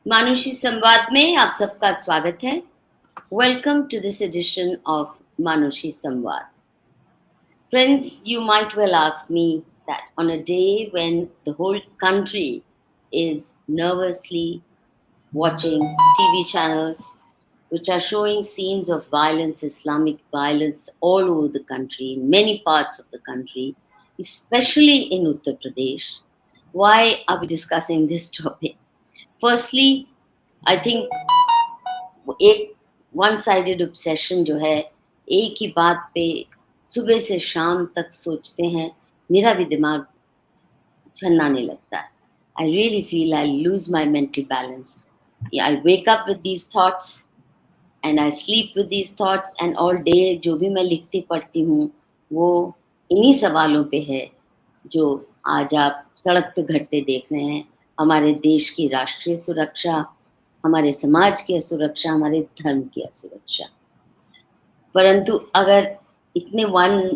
मानुषी संवाद में आप सबका स्वागत है. Welcome to this edition of Manushi Samvad. Friends, you might well ask me that on a day when the whole country is nervously watching TV channels which are showing scenes of violence, Islamic violence all over the country, in many parts of the country, especially in Uttar Pradesh, why are we discussing this topic? Firstly, I think एक one sided obsession जो है, एक ही बात पे सुबह से शाम तक सोचते हैं, मेरा भी दिमाग छन्नाने लगता है. I really feel I lose my mental balance. I wake up with these thoughts and I sleep with these thoughts and all day जो भी मैं लिखती पढ़ती हूँ वो इन्हीं सवालों पे है जो आज आप सड़क पे घटते देख रहे हैं. हमारे देश की राष्ट्रीय सुरक्षा, हमारे समाज की सुरक्षा, हमारे धर्म की सुरक्षा. परंतु अगर इतने वन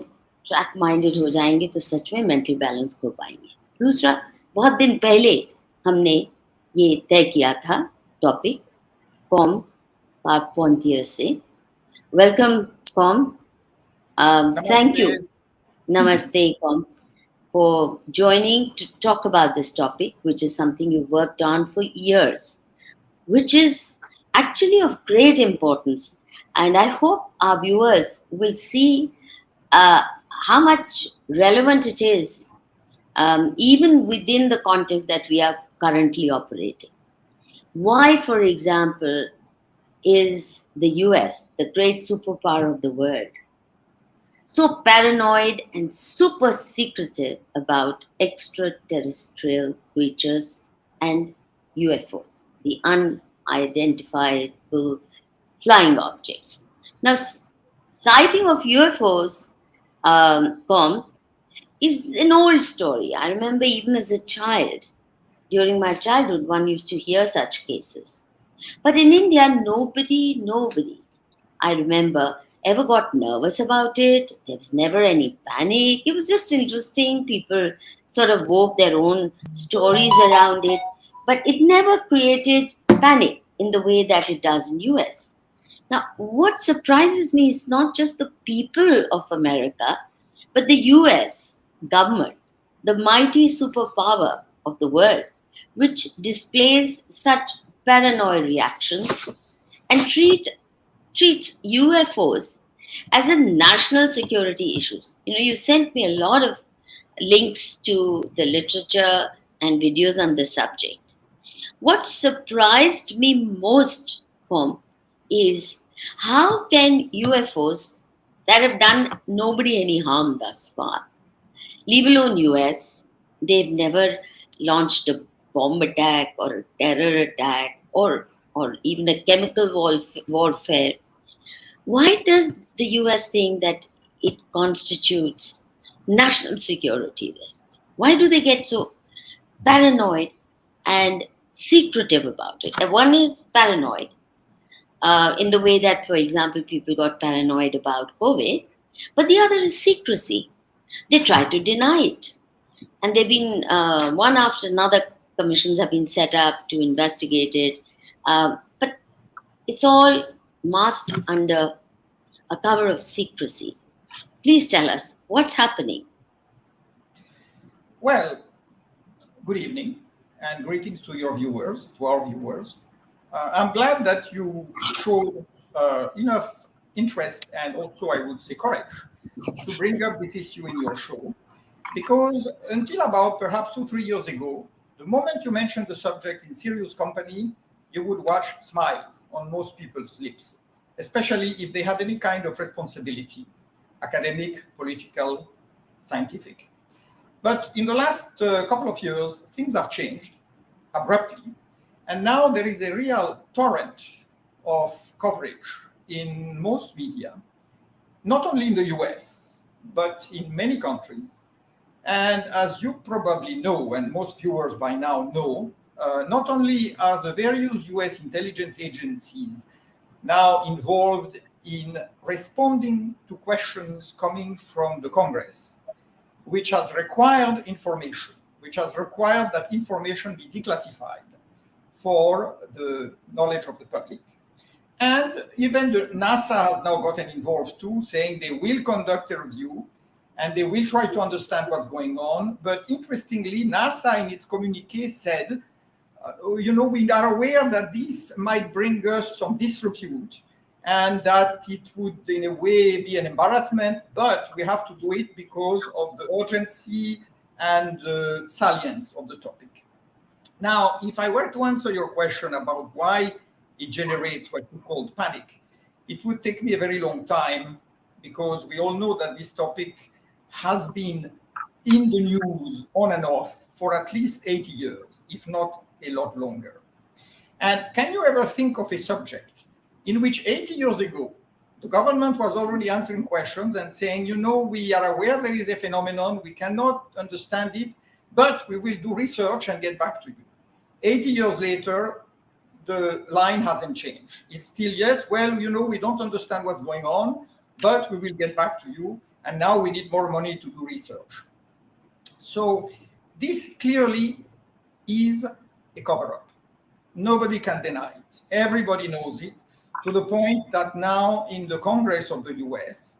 ट्रैक माइंडेड हो जाएंगे तो सच में मेंटल बैलेंस खो पाएंगे. दूसरा, बहुत दिन पहले हमने ये तय किया था टॉपिक कॉम कारपेंटियर से. Welcome com. Thank you. Namaste, Com, for joining to talk about this topic, which is something you've worked on for years, which is actually of great importance. And I hope our viewers will see how much relevant it is, even within the context that we are currently operating. Why, for example, is the US, the great superpower of the world, so paranoid and super secretive about extraterrestrial creatures and UFOs, the unidentifiable flying objects? Now, sighting of UFOs, is an old story. I remember even as a child, during my childhood, one used to hear such cases. But in India, nobody, I remember, ever got nervous about it. There was never any panic. It was just interesting. People sort of wove their own stories around it. But it never created panic in the way that it does in US. Now, what surprises me is not just the people of America, but the US government, the mighty superpower of the world, which displays such paranoid reactions and treats UFOs as a national security issues. You sent me a lot of links to the literature and videos on the subject. What surprised me most, Pom, is how can UFOs that have done nobody any harm thus far, leave alone US, they've never launched a bomb attack or a terror attack or even a chemical warfare. Why does the US think that it constitutes national security risk? Why do they get so paranoid and secretive about it? One is paranoid in the way that, for example, people got paranoid about COVID, but the other is secrecy. They try to deny it. And they've been, one after another, commissions have been set up to investigate it. But it's all masked under a cover of secrecy. Please tell us what's happening. Well, good evening and greetings to our viewers. I'm glad that you showed enough interest and also, I would say, courage to bring up this issue in your show, because until about perhaps 2-3 years ago, the moment you mentioned the subject in serious company, you would watch smiles on most people's lips, especially if they had any kind of responsibility, academic, political, scientific. But in the last couple of years, things have changed abruptly, and now there is a real torrent of coverage in most media, not only in the US, but in many countries. And as you probably know, and most viewers by now know, not only are the various US intelligence agencies now involved in responding to questions coming from the Congress, which has required information, which has required that information be declassified for the knowledge of the public. And even the NASA has now gotten involved too, saying they will conduct a review and they will try to understand what's going on. But interestingly, NASA in its communiqué said, we are aware that this might bring us some disrepute and that it would in a way be an embarrassment, but we have to do it because of the urgency and the salience of the topic. Now, if I were to answer your question about why it generates what you call panic, it would take me a very long time, because we all know that this topic has been in the news on and off for at least 80 years, if not a lot longer. And can you ever think of a subject in which 80 years ago, the government was already answering questions and saying, we are aware there is a phenomenon, we cannot understand it, but we will do research and get back to you. 80 years later, the line hasn't changed. It's still, yes, we don't understand what's going on, but we will get back to you. And now we need more money to do research. So this clearly is a cover-up. Nobody can deny it. Everybody knows it, to the point that now in the Congress of the US,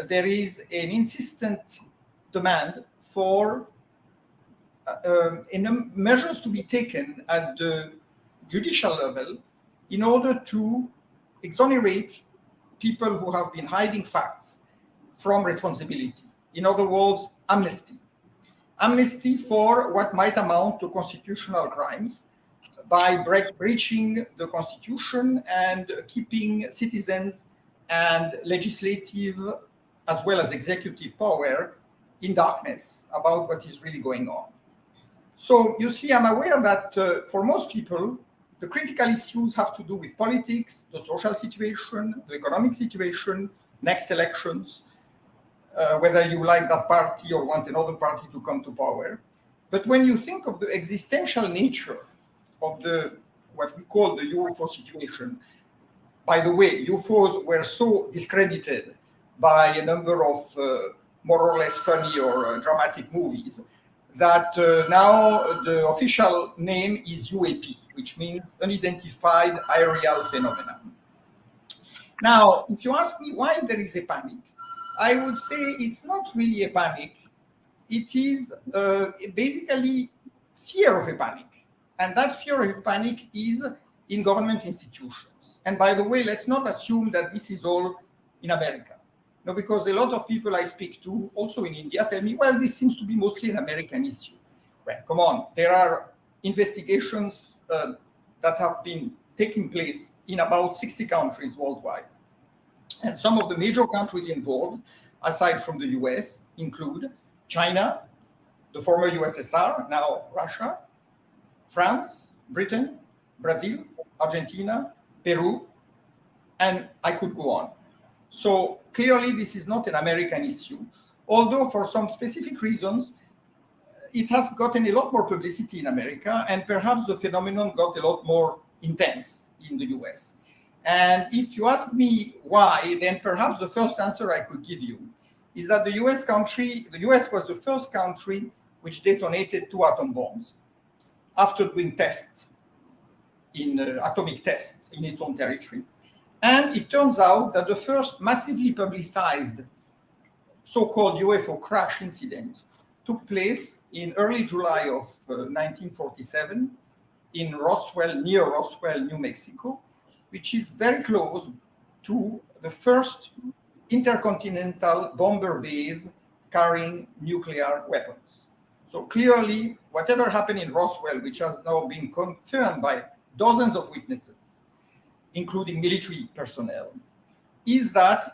there is an insistent demand for measures to be taken at the judicial level in order to exonerate people who have been hiding facts from responsibility. In other words, amnesty. Amnesty for what might amount to constitutional crimes by breaching the Constitution and keeping citizens and legislative as well as executive power in darkness about what is really going on. So you see, I'm aware that for most people, the critical issues have to do with politics, the social situation, the economic situation, next elections, whether you like that party or want another party to come to power. But when you think of the existential nature of what we call the UFO situation, by the way, UFOs were so discredited by a number of more or less funny or dramatic movies that now the official name is UAP, which means unidentified aerial phenomenon. Now, if you ask me why there is a panic, I would say it's not really a panic. It is basically fear of a panic. And that fear of a panic is in government institutions. And by the way, let's not assume that this is all in America. No, because a lot of people I speak to, also in India, tell me, well, this seems to be mostly an American issue. Well, come on, there are investigations that have been taking place in about 60 countries worldwide. And some of the major countries involved, aside from the US, include China, the former USSR, now Russia, France, Britain, Brazil, Argentina, Peru, and I could go on. So clearly this is not an American issue, although for some specific reasons, it has gotten a lot more publicity in America, and perhaps the phenomenon got a lot more intense in the US. And if you ask me why, then perhaps the first answer I could give you is that the US was the first country which detonated 2 atom bombs after doing tests, atomic tests in its own territory. And it turns out that the first massively publicized so-called UFO crash incident took place in early July of 1947 in Roswell, near Roswell, New Mexico, which is very close to the first intercontinental bomber base carrying nuclear weapons. So clearly, whatever happened in Roswell, which has now been confirmed by dozens of witnesses, including military personnel, is that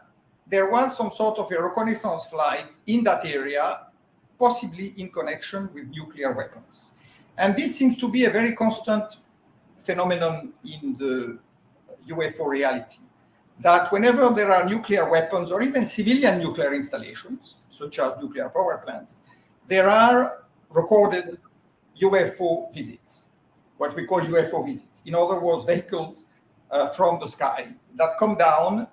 there was some sort of a reconnaissance flight in that area, possibly in connection with nuclear weapons. And this seems to be a very constant phenomenon in the UFO reality, that whenever there are nuclear weapons or even civilian nuclear installations, such as nuclear power plants, there are recorded UFO visits, what we call UFO visits. In other words, vehicles from the sky that come down,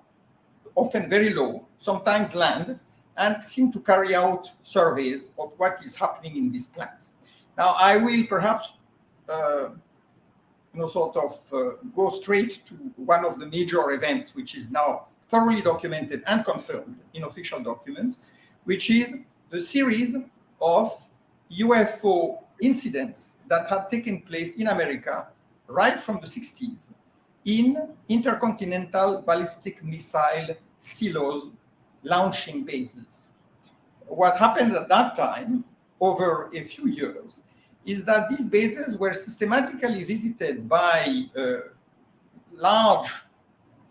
often very low, sometimes land, and seem to carry out surveys of what is happening in these plants. Now, I will perhaps sort of go straight to one of the major events, which is now thoroughly documented and confirmed in official documents, which is the series of UFO incidents that had taken place in America right from the 60s in intercontinental ballistic missile silos launching bases. What happened at that time, over a few years, is that these bases were systematically visited by large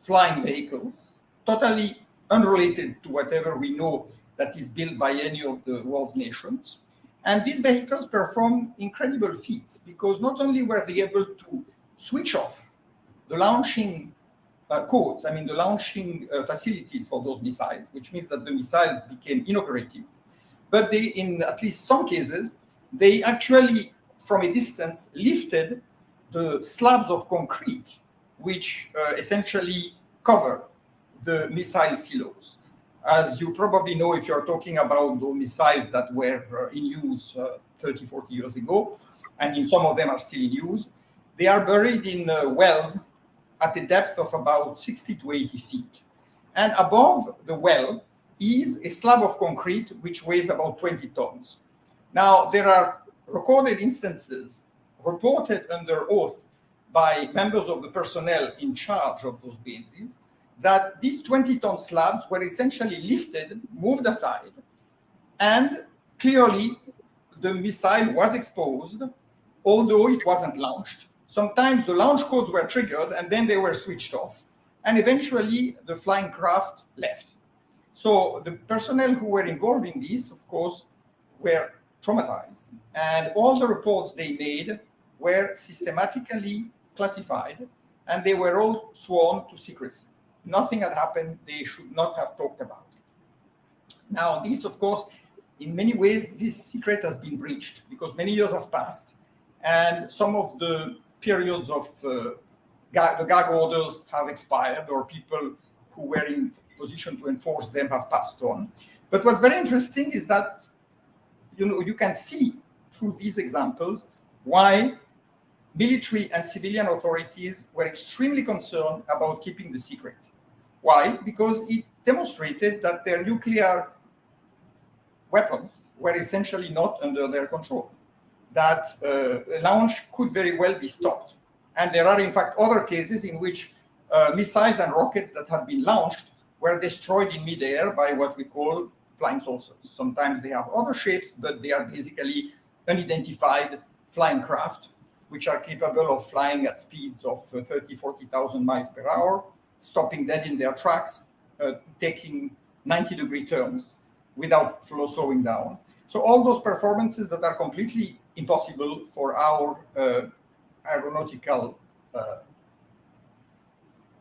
flying vehicles, totally unrelated to whatever we know that is built by any of the world's nations. And these vehicles perform incredible feats because not only were they able to switch off the launching codes, the launching facilities for those missiles, which means that the missiles became inoperative, but they, in at least some cases, they actually, from a distance, lifted the slabs of concrete, which essentially cover the missile silos. As you probably know, if you're talking about the missiles that were in use 30, 40 years ago, and some of them are still in use, they are buried in wells at a depth of about 60 to 80 feet. And above the well is a slab of concrete which weighs about 20 tons. Now, there are recorded instances reported under oath by members of the personnel in charge of those bases that these 20-ton slabs were essentially lifted, moved aside, and clearly the missile was exposed, although it wasn't launched. Sometimes the launch codes were triggered and then they were switched off. And eventually the flying craft left. So the personnel who were involved in this, of course, were traumatized. And all the reports they made were systematically classified and they were all sworn to secrecy. Nothing had happened. They should not have talked about it. Now, this, of course, in many ways, this secret has been breached because many years have passed and some of the periods of the gag orders have expired or people who were in position to enforce them have passed on. But what's very interesting is that you can see through these examples why military and civilian authorities were extremely concerned about keeping the secret. Why? Because it demonstrated that their nuclear weapons were essentially not under their control, that launch could very well be stopped. And there are, in fact, other cases in which missiles and rockets that had been launched were destroyed in midair by what we call flying saucers. Sometimes they have other shapes, but they are basically unidentified flying craft, which are capable of flying at speeds of 30, 40,000 miles per hour, stopping dead in their tracks, taking 90-degree turns without slowing down. So all those performances that are completely impossible for our aeronautical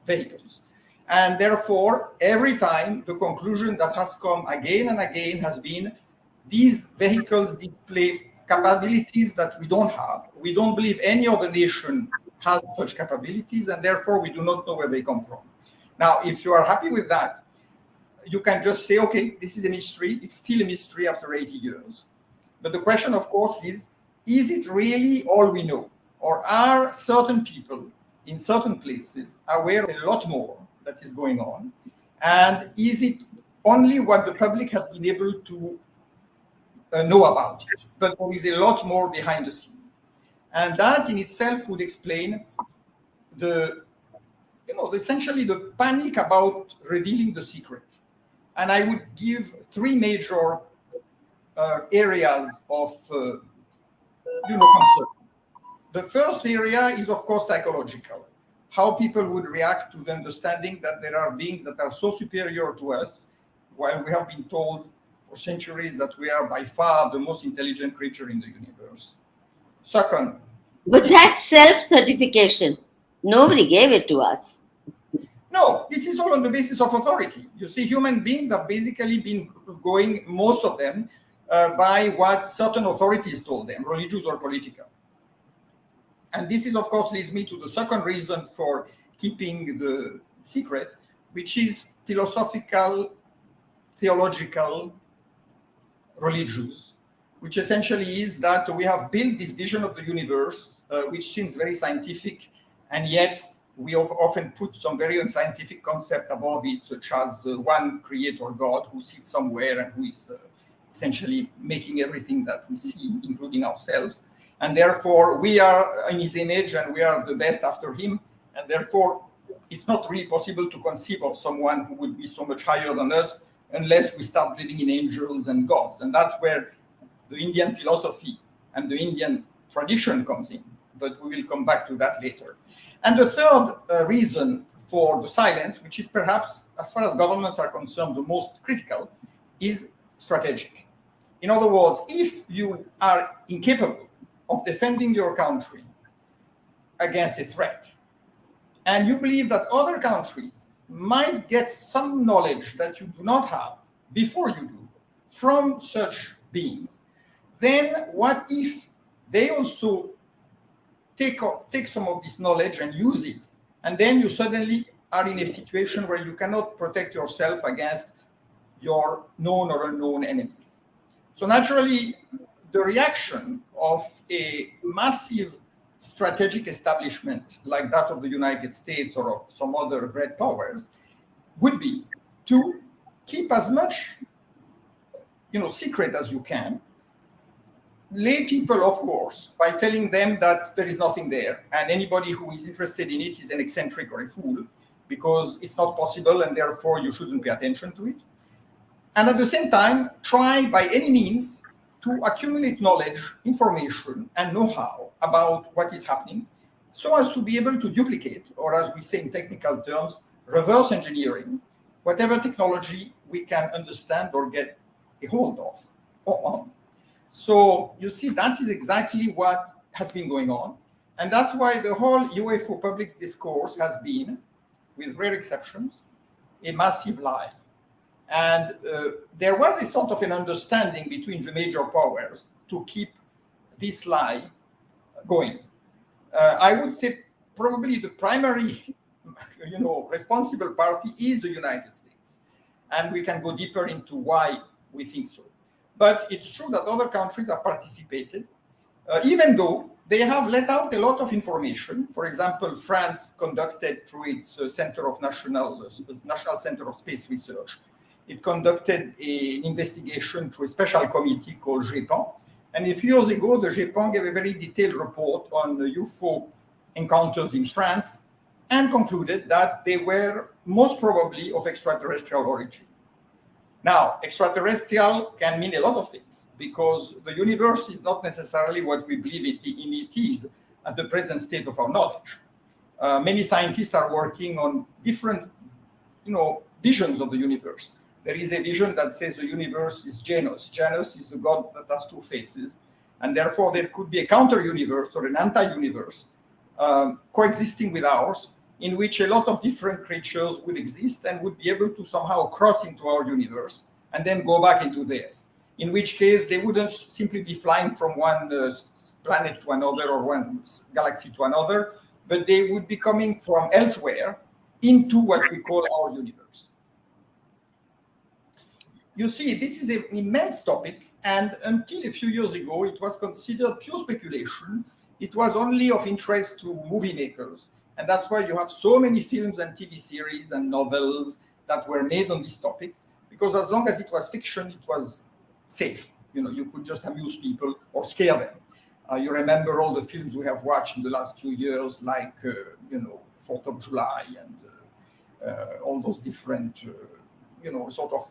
vehicles. And therefore, every time the conclusion that has come again and again has been these vehicles display capabilities that we don't have. We don't believe any other nation has such capabilities, and therefore we do not know where they come from. Now, if you are happy with that, you can just say, okay, this is a mystery. It's still a mystery after 80 years. But the question, of course, is it really all we know? Or are certain people in certain places aware of a lot more that is going on? And is it only what the public has been able to know about it? But there is a lot more behind the scene. And that in itself would explain essentially the panic about revealing the secret. And I would give three major areas of concern. The first area is, of course, psychological. How people would react to the understanding that there are beings that are so superior to us, while we have been told for centuries that we are by far the most intelligent creature in the universe. Second. But that's self-certification. Nobody gave it to us. No, this is all on the basis of authority. You see, human beings have basically been going, most of them, by what certain authorities told them, religious or political. And this is, of course, leads me to the second reason for keeping the secret, which is philosophical, theological, religious. which essentially is that we have built this vision of the universe, which seems very scientific, and yet we often put some very unscientific concept above it, such as one creator God who sits somewhere and who is essentially making everything that we see, including ourselves. And therefore, we are in his image and we are the best after him. And therefore, it's not really possible to conceive of someone who would be so much higher than us unless we start believing in angels and gods. And that's where the Indian philosophy and the Indian tradition comes in. But we will come back to that later. And the third reason for the silence, which is perhaps, as far as governments are concerned, the most critical, is strategic. In other words, if you are incapable of defending your country against a threat, and you believe that other countries might get some knowledge that you do not have before you do from such beings, then what if they also take some of this knowledge and use it, and then you suddenly are in a situation where you cannot protect yourself against your known or unknown enemies. So naturally, the reaction of a massive strategic establishment like that of the United States or of some other great powers would be to keep as much, secret as you can. Lay people, of course, by telling them that there is nothing there, and anybody who is interested in it is an eccentric or a fool, because it's not possible, and therefore you shouldn't pay attention to it. And at the same time, try by any means to accumulate knowledge, information, and know-how about what is happening, so as to be able to duplicate, or as we say in technical terms, reverse engineering, whatever technology we can understand or get a hold of or on. So you see, that is exactly what has been going on. And that's why the whole UFO public discourse has been, with rare exceptions, a massive lie. And there was a sort of an understanding between the major powers to keep this lie going. I would say probably the primary, responsible party is the United States. And we can go deeper into why we think so. But it's true that other countries have participated, even though they have let out a lot of information. For example, France conducted through its National Center of Space Research, it conducted an investigation through a special committee called GEPAN. And a few years ago, the GEPAN gave a very detailed report on the UFO encounters in France and concluded that they were most probably of extraterrestrial origin. Now, extraterrestrial can mean a lot of things, because the universe is not necessarily what we believe it is at the present state of our knowledge. Many scientists are working on different, visions of the universe. There is a vision that says the universe is Janus. Janus is the god that has two faces, and therefore there could be a counter-universe or an anti-universe coexisting with ours, in which a lot of different creatures would exist and would be able to somehow cross into our universe and then go back into theirs. In which case, they wouldn't simply be flying from one planet to another or one galaxy to another, but they would be coming from elsewhere into what we call our universe. You see, this is an immense topic, and until a few years ago, it was considered pure speculation. It was only of interest to movie makers. And that's why you have so many films and TV series and novels that were made on this topic, because as long as it was fiction, it was safe. You could just amuse people or scare them. You remember all the films we have watched in the last few years, like, 4th of July and all those different, sort of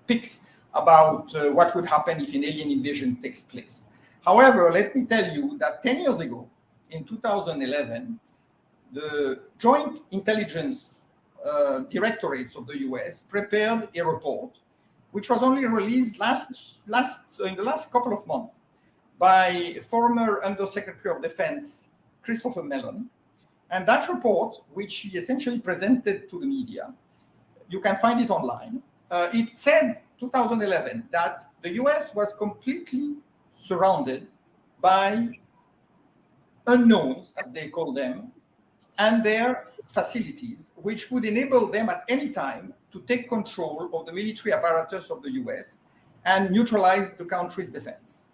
pics about what would happen if an alien invasion takes place. However, let me tell you that 10 years ago, in 2011, the Joint Intelligence Directorates of the US prepared a report, which was only released in the last couple of months by former Undersecretary of Defense Christopher Mellon. And that report, which he essentially presented to the media, you can find it online. It said, 2011, that the US was completely surrounded by unknowns, as they call them, and their facilities, which would enable them at any time to take control of the military apparatus of the US and neutralize the country's defense.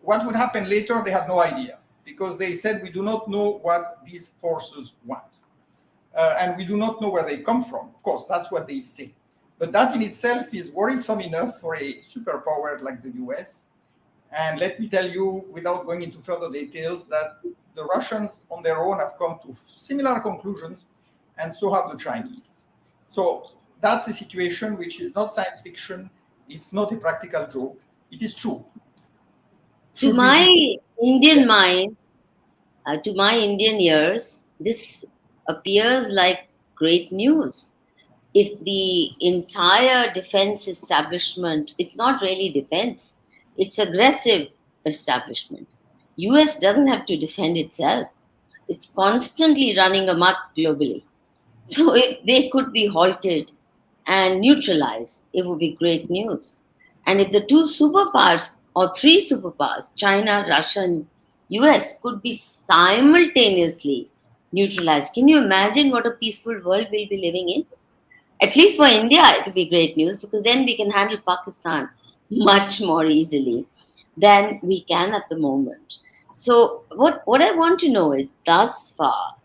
what would happen later, they had no idea, because they said, we do not know what these forces want. And we do not know where they come from. Of course, that's what they say. But that in itself is worrisome enough for a superpower like the US. And let me tell you, without going into further details, that the Russians on their own have come to similar conclusions, and so have the Chinese. So that's a situation which is not science fiction. It's not a practical joke. It is true. To my Indian mind, to my Indian ears, this appears like great news. If the entire defense establishment, it's not really defense, it's aggressive establishment. US doesn't have to defend itself. It's constantly running amok globally. So if they could be halted and neutralized, it would be great news. And if the two superpowers or three superpowers, China, Russia, and US, could be simultaneously neutralized, can you imagine what a peaceful world we'll be living in? At least for India, it will be great news, because then we can handle Pakistan much more easily than we can at the moment. So what I want to know is, thus far,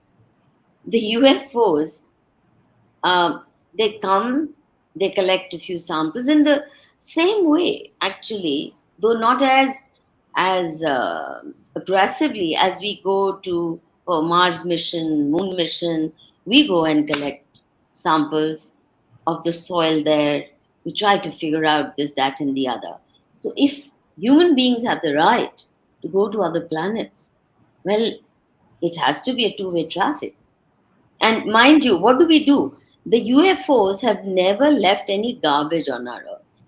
the UFOs, they come, they collect a few samples in the same way, actually, though not as aggressively as we go to Mars mission, Moon mission. We go and collect samples of the soil there. We try to figure out this, that, and the other. So if human beings have the right to go to other planets, well, it has to be a two-way traffic. And mind you, what do we do? The UFOs have never left any garbage on our Earth.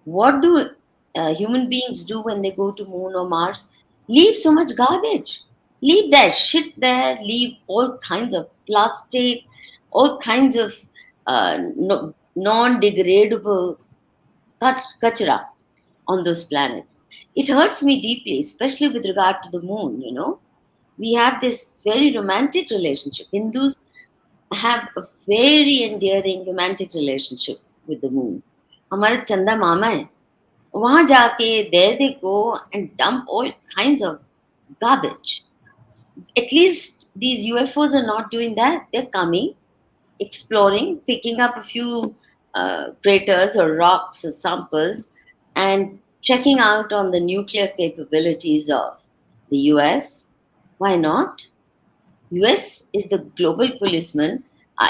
What do human beings do when they go to Moon or Mars? Leave so much garbage. Leave their shit there, leave all kinds of plastic, all kinds of non-degradable kachra on those planets. It hurts me deeply, especially with regard to the Moon, you know. We have this very romantic relationship. Hindus have a very endearing romantic relationship with the Moon. हमारे चंदा मामा है, वहां जाके there they go and dump all kinds of garbage. At least these UFOs are not doing that. They're coming, exploring, picking up a few craters or rocks or samples, and checking out on the nuclear capabilities of the US. Why not? US is the global policeman.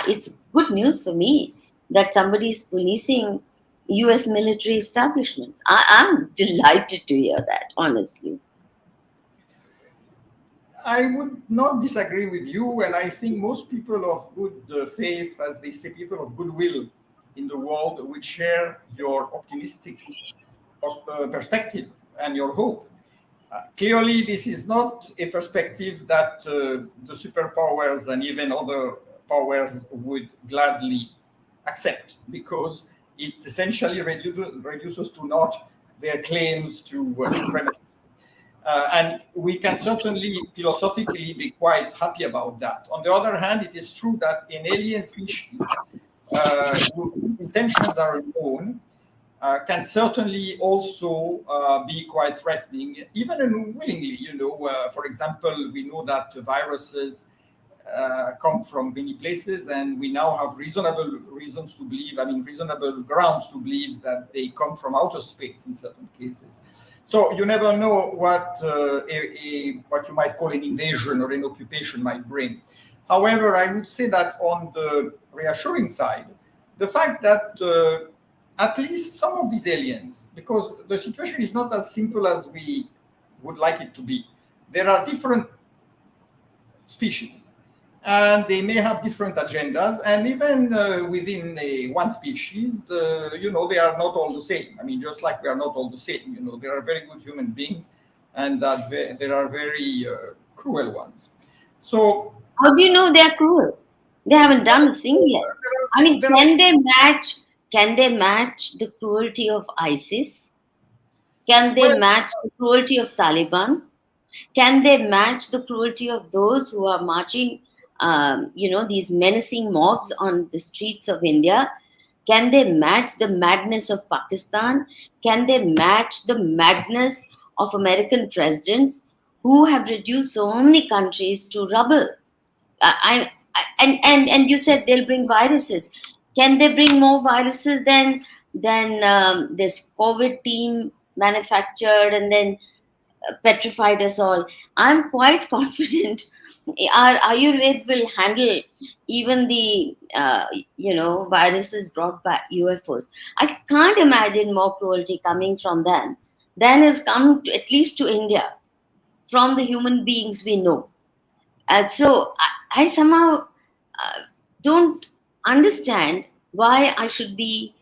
It's good news for me that somebody is policing US military establishments. I'm delighted to hear that, honestly. I would not disagree with you, and I think most people of good faith, as they say, people of goodwill in the world, would share your optimistic perspective and your hope. Clearly, this is not a perspective that the superpowers and even other powers would gladly accept, because it essentially reduces to naught their claims to supremacy. And we can certainly philosophically be quite happy about that. On the other hand, it is true that an alien species whose intentions are unknown can certainly also be quite threatening, even unwillingly. You know, for example, we know that viruses come from many places, and we now have reasonable reasons to believe, reasonable grounds to believe that they come from outer space in certain cases. So you never know what what you might call an invasion or an occupation might bring. However, I would say that on the reassuring side, the fact that at least some of these aliens, because the situation is not as simple as we would like it to be. There are different species, and they may have different agendas, and even within one species, they are not all the same. Just like we are not all the same. There are very good human beings, and there are very cruel ones. So, how do you know they are cruel? They haven't done a thing yet. Can they match the cruelty of ISIS? Can they match the cruelty of Taliban? Can they match the cruelty of those who are marching, these menacing mobs on the streets of India? Can they match the madness of Pakistan? Can they match the madness of American presidents who have reduced so many countries to rubble. And you said they'll bring viruses. Can they bring more viruses than this COVID team manufactured and then petrified us all? I'm quite confident our Ayurved will handle even the viruses brought by UFOs. I can't imagine more cruelty coming from them than has come to, at least to India, from the human beings we know. So I somehow don't understand why I should be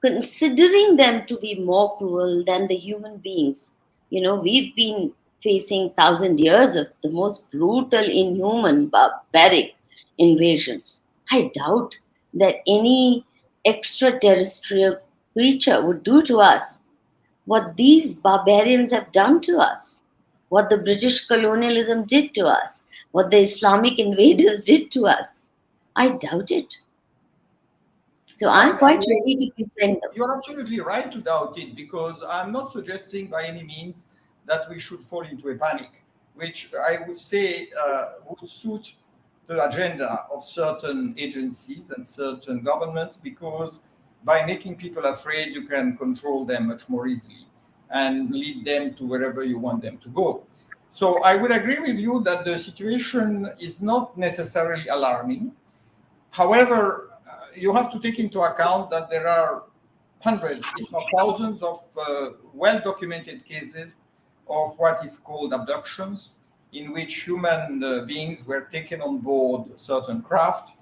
considering them to be more cruel than the human beings. We've been facing 1,000 years of the most brutal, inhuman, barbaric invasions. I doubt that any extraterrestrial creature would do to us what these barbarians have done to us, what the British colonialism did to us, what the Islamic invaders did to us. I doubt it. So I'm quite ready to befriend them. You're absolutely right to doubt it, because I'm not suggesting by any means that we should fall into a panic, which I would say would suit the agenda of certain agencies and certain governments, because by making people afraid, you can control them much more easily and lead them to wherever you want them to go. So I would agree with you that the situation is not necessarily alarming. However, you have to take into account that there are hundreds, if not thousands, of well-documented cases of what is called abductions, in which human beings were taken on board certain craft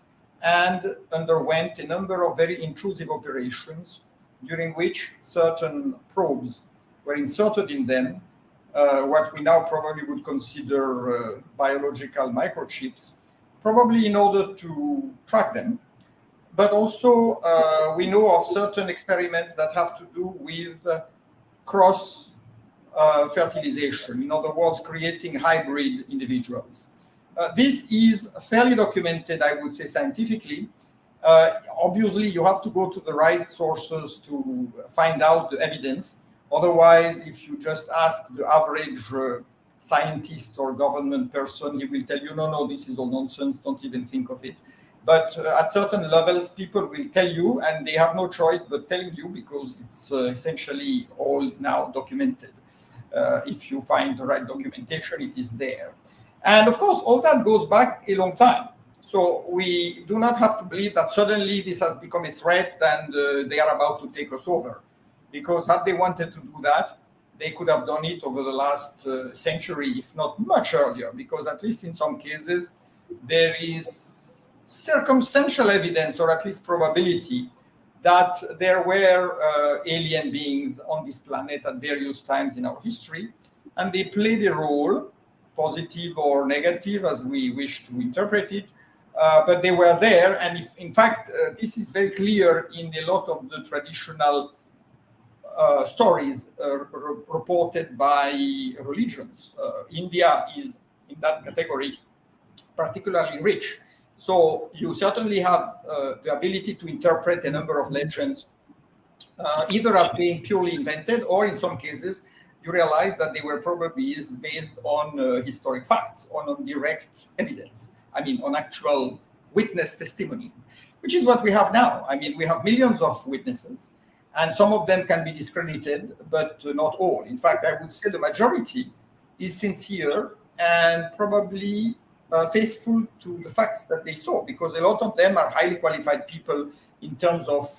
and underwent a number of very intrusive operations, during which certain probes were inserted in them, what we now probably would consider biological microchips, probably in order to track them. But also, we know of certain experiments that have to do with cross fertilization, in other words, creating hybrid individuals. This is fairly documented, I would say, scientifically. Obviously, you have to go to the right sources to find out the evidence. Otherwise, if you just ask the average scientist or government person, he will tell you, no, this is all nonsense, don't even think of it. But at certain levels, people will tell you, and they have no choice but telling you, because it's essentially all now documented. If you find the right documentation, it is there. And of course, all that goes back a long time. So we do not have to believe that suddenly this has become a threat and they are about to take us over. Because had they wanted to do that, they could have done it over the last century, if not much earlier. Because at least in some cases, there is circumstantial evidence, or at least probability, that there were alien beings on this planet at various times in our history, and they played a role, positive or negative, as we wish to interpret it, but they were there. And if, in fact, this is very clear in a lot of the traditional stories reported by religions. India is, in that category, particularly rich. So you certainly have the ability to interpret a number of legends, either as being purely invented, or in some cases, you realize that they were probably based on historic facts, on direct evidence. I mean, on actual witness testimony, which is what we have now. I mean, we have millions of witnesses, and some of them can be discredited, but not all. In fact, I would say the majority is sincere and probably faithful to the facts that they saw, because a lot of them are highly qualified people in terms of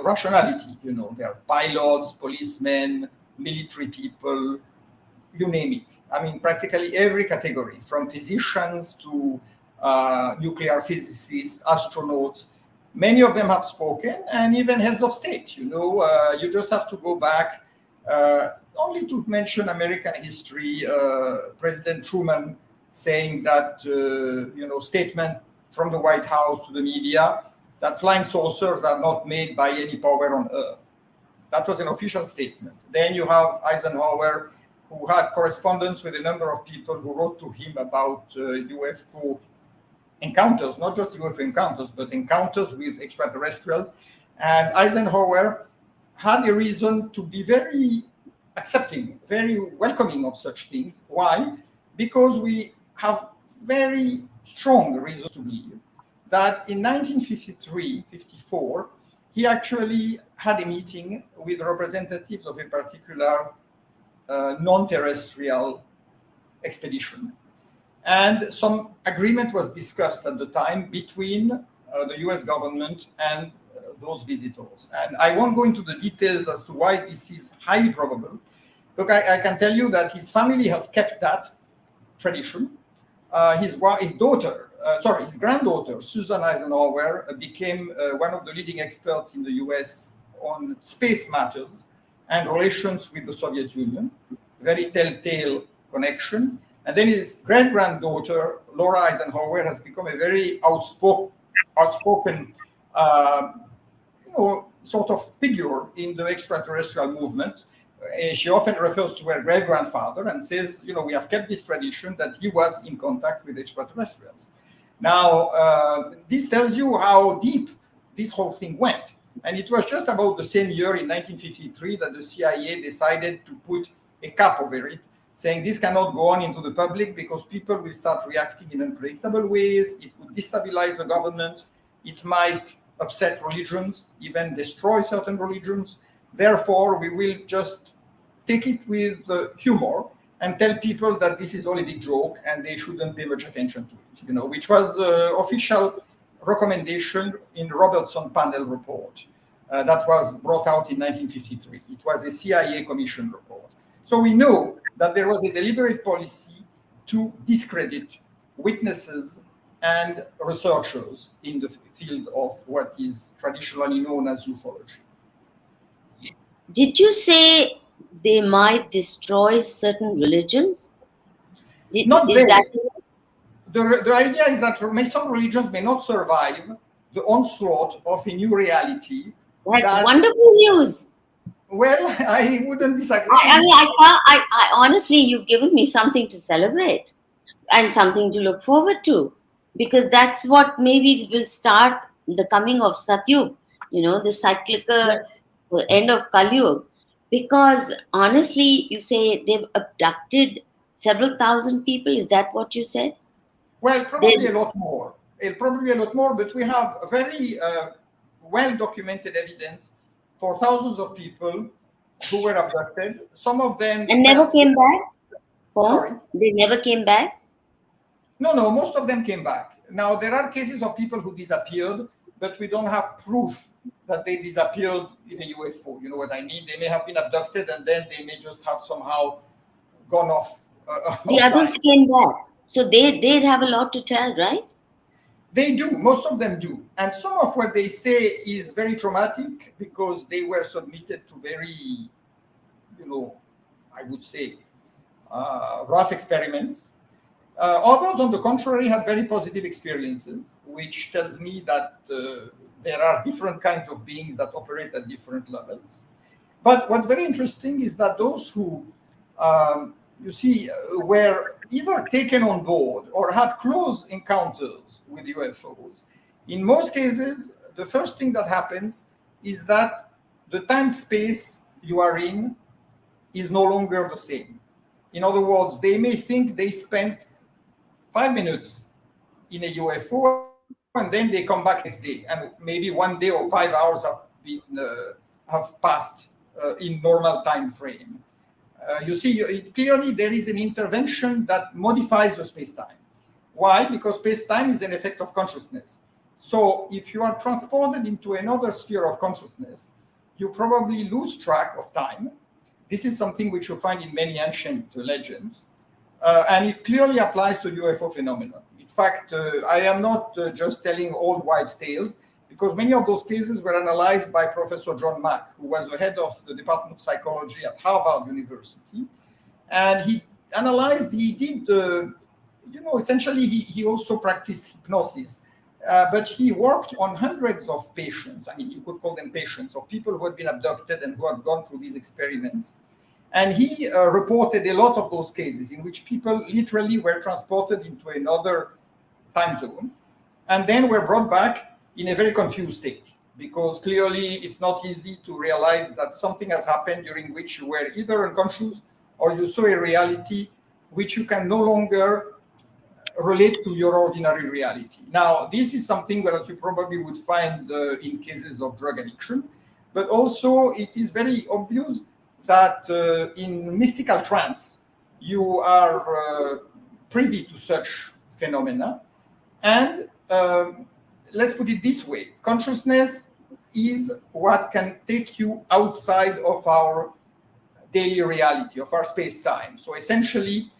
rationality. You know, they are pilots, policemen, military people, you name it. I mean, practically every category, from physicians to nuclear physicists, astronauts. Many of them have spoken, and even heads of state. You know, you just have to go back. Only to mention American history, President Truman saying that, statement from the White House to the media that flying saucers are not made by any power on Earth. That was an official statement. Then you have Eisenhower, who had correspondence with a number of people who wrote to him about UFO encounters, not just UFO encounters, but encounters with extraterrestrials. And Eisenhower had a reason to be very accepting, very welcoming of such things. Why? Because we have very strong reasons to believe that in 1953-54, he actually had a meeting with representatives of a particular non-terrestrial expedition. And some agreement was discussed at the time between the US government and those visitors. And I won't go into the details as to why this is highly probable. Look, I can tell you that his family has kept that tradition. His granddaughter, Susan Eisenhower, became one of the leading experts in the US on space matters and relations with the Soviet Union. Very telltale connection. And then his great-granddaughter, Laura Eisenhower, has become a very outspoken sort of figure in the extraterrestrial movement. She often refers to her great-grandfather and says, we have kept this tradition that he was in contact with extraterrestrials. Now, this tells you how deep this whole thing went. And it was just about the same year in 1953 that the CIA decided to put a cap over it, saying this cannot go on into the public because people will start reacting in unpredictable ways. It would destabilize the government. It might upset religions, even destroy certain religions. Therefore, we will just take it with humor and tell people that this is only a big joke and they shouldn't pay much attention to it, which was the official recommendation in Robertson panel report that was brought out in 1953. It was a CIA commission report. So we know that there was a deliberate policy to discredit witnesses and researchers in the field of what is traditionally known as ufology. Did you say they might destroy certain religions? Not very. The idea is that some religions may not survive the onslaught of a new reality. That's wonderful news. Well, I wouldn't disagree. I honestly, you've given me something to celebrate and something to look forward to, because that's what maybe will start the coming of Satyug, the cyclical end of Kali-Yuga. Because honestly, you say they've abducted several thousand people. Is that what you said? Well, probably a lot more. But we have very well-documented evidence for thousands of people who were abducted. Some of them... And never came back? Sorry? They never came back? No, most of them came back. Now, there are cases of people who disappeared, but we don't have proof that they disappeared in a UFO. You know what I mean? They may have been abducted and then they may just have somehow gone off. The others came back. So they'd have a lot to tell, right? They do. Most of them do. And some of what they say is very traumatic because they were submitted to very, I would say, rough experiments. Others, on the contrary, had very positive experiences, which tells me that there are different kinds of beings that operate at different levels. But what's very interesting is that those who, were either taken on board or had close encounters with UFOs, in most cases, the first thing that happens is that the time-space you are in is no longer the same. In other words, they may think they spent 5 minutes in a UFO and then they come back next day, and maybe 1 day or 5 hours have passed in normal time frame. Clearly there is an intervention that modifies the space-time. Why? Because space-time is an effect of consciousness. So if you are transported into another sphere of consciousness, you probably lose track of time. This is something which you find in many ancient legends. And it clearly applies to UFO phenomenon. In fact, I am not just telling old wives' tales, because many of those cases were analyzed by Professor John Mack, who was the head of the Department of Psychology at Harvard University. And he essentially he also practiced hypnosis. But he worked on hundreds of patients. I mean, you could call them patients, of people who had been abducted and who had gone through these experiments. And he reported a lot of those cases in which people literally were transported into another time zone and then were brought back in a very confused state. because clearly it's not easy to realize that something has happened during which you were either unconscious or you saw a reality which you can no longer relate to your ordinary reality. Now, this is something that you probably would find in cases of drug addiction, but also it is very obvious that in mystical trance, you are privy to such phenomena. And let's put it this way, consciousness is what can take you outside of our daily reality, of our space-time. So essentially,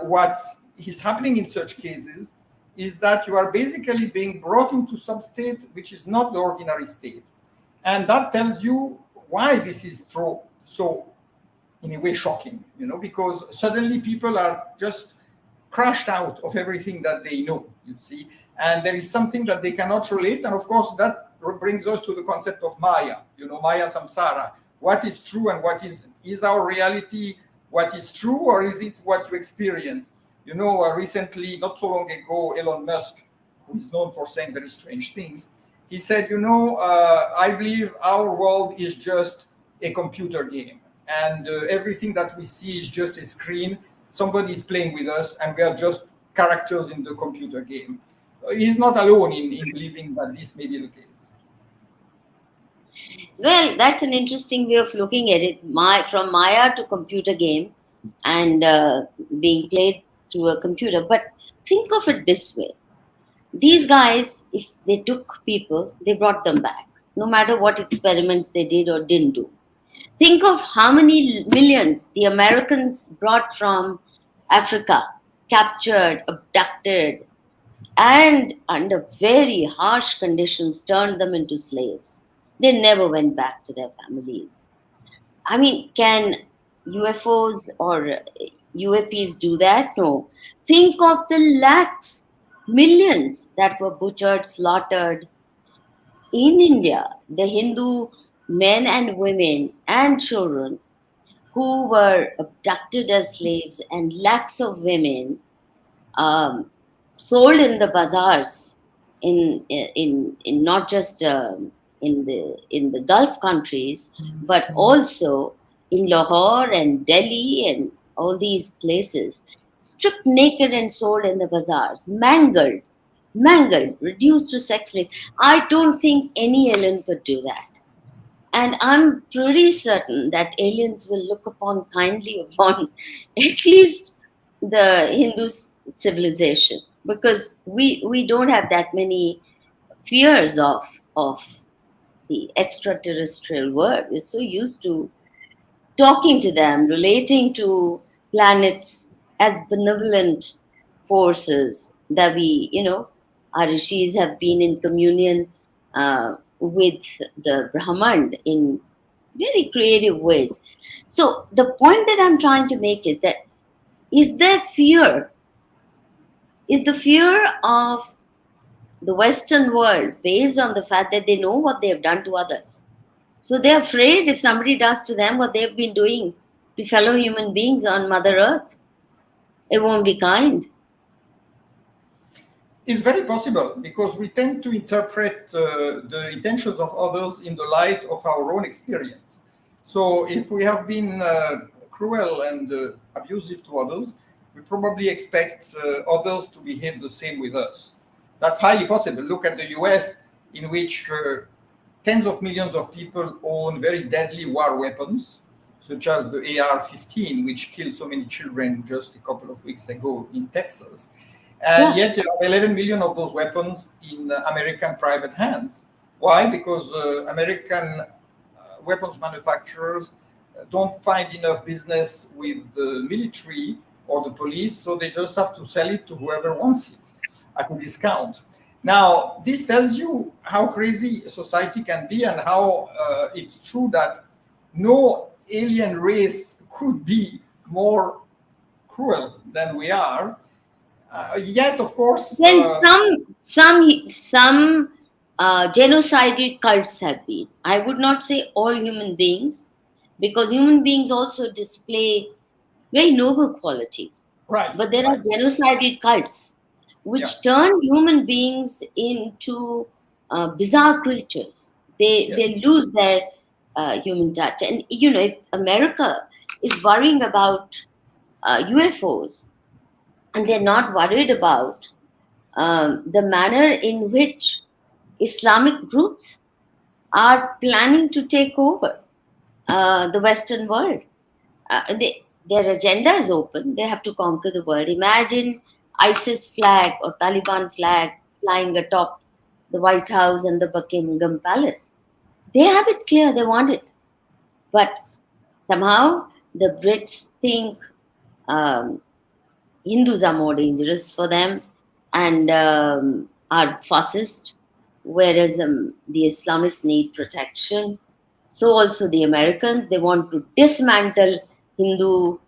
what is happening in such cases is that you are basically being brought into some state which is not the ordinary state. And that tells you why this is so in a way shocking, because suddenly people are just crashed out of everything that they know, you see, and there is something that they cannot relate. And of course, that brings us to the concept of Maya, Maya samsara. What is true and what isn't? Is our reality what is true, or is it what you experience? Recently, not so long ago, Elon Musk, who is known for saying very strange things, he said, I believe our world is just a computer game, and everything that we see is just a screen. Somebody is playing with us, and we are just characters in the computer game. He's not alone in believing that this may be the case. Well, that's an interesting way of looking at it. From Maya to computer game, and being played through a computer. But think of it this way. These guys, if they took people, they brought them back, no matter what experiments they did or didn't do. Think of how many millions the Americans brought from Africa, captured, abducted, and under very harsh conditions turned them into slaves. They never went back to their families. I mean, can UFOs or UAPs do that? No. Think of the lakhs, millions that were butchered, slaughtered in India. The Hindu men and women and children who were abducted as slaves, and lakhs of women sold in the bazaars in not just in the Gulf countries, but also in Lahore and Delhi and all these places, stripped naked and sold in the bazaars, mangled, reduced to sex slaves. I don't think any alien could do that. And I'm pretty certain that aliens will look kindly upon at least the Hindu civilization, because we don't have that many fears of the extraterrestrial world. We're so used to talking to them, relating to planets as benevolent forces that our rishis have been in communion with the Brahman in very creative ways. So the point that I'm trying to make is that is the fear of the Western world based on the fact that they know what they have done to others. So they're afraid if somebody does to them what they've been doing to fellow human beings on Mother Earth, it won't be kind. It's very possible, because we tend to interpret the intentions of others in the light of our own experience. So if we have been cruel and abusive to others, we probably expect others to behave the same with us. That's highly possible. Look at the US, in which tens of millions of people own very deadly war weapons, such as the AR-15, which killed so many children just a couple of weeks ago in Texas. And yet, you have 11 million of those weapons in American private hands. Why? Because American weapons manufacturers don't find enough business with the military or the police, so they just have to sell it to whoever wants it at a discount. Now, this tells you how crazy society can be, and how it's true that no alien race could be more cruel than we are. Yet, of course, then some genocidal cults have been. I would not say all human beings, because human beings also display very noble qualities. right? But there are genocidal cults which turn human beings into bizarre creatures. They lose their human touch. And if America is worrying about UFOs, and they're not worried about the manner in which Islamic groups are planning to take over the Western world. Their agenda is open. They have to conquer the world. Imagine ISIS flag or Taliban flag flying atop the White House and the Buckingham Palace. They have it clear. They want it. But somehow the Brits think um, Hindus are more dangerous for them and are fascist, whereas the Islamists need protection. So also the Americans, they want to dismantle Hindu.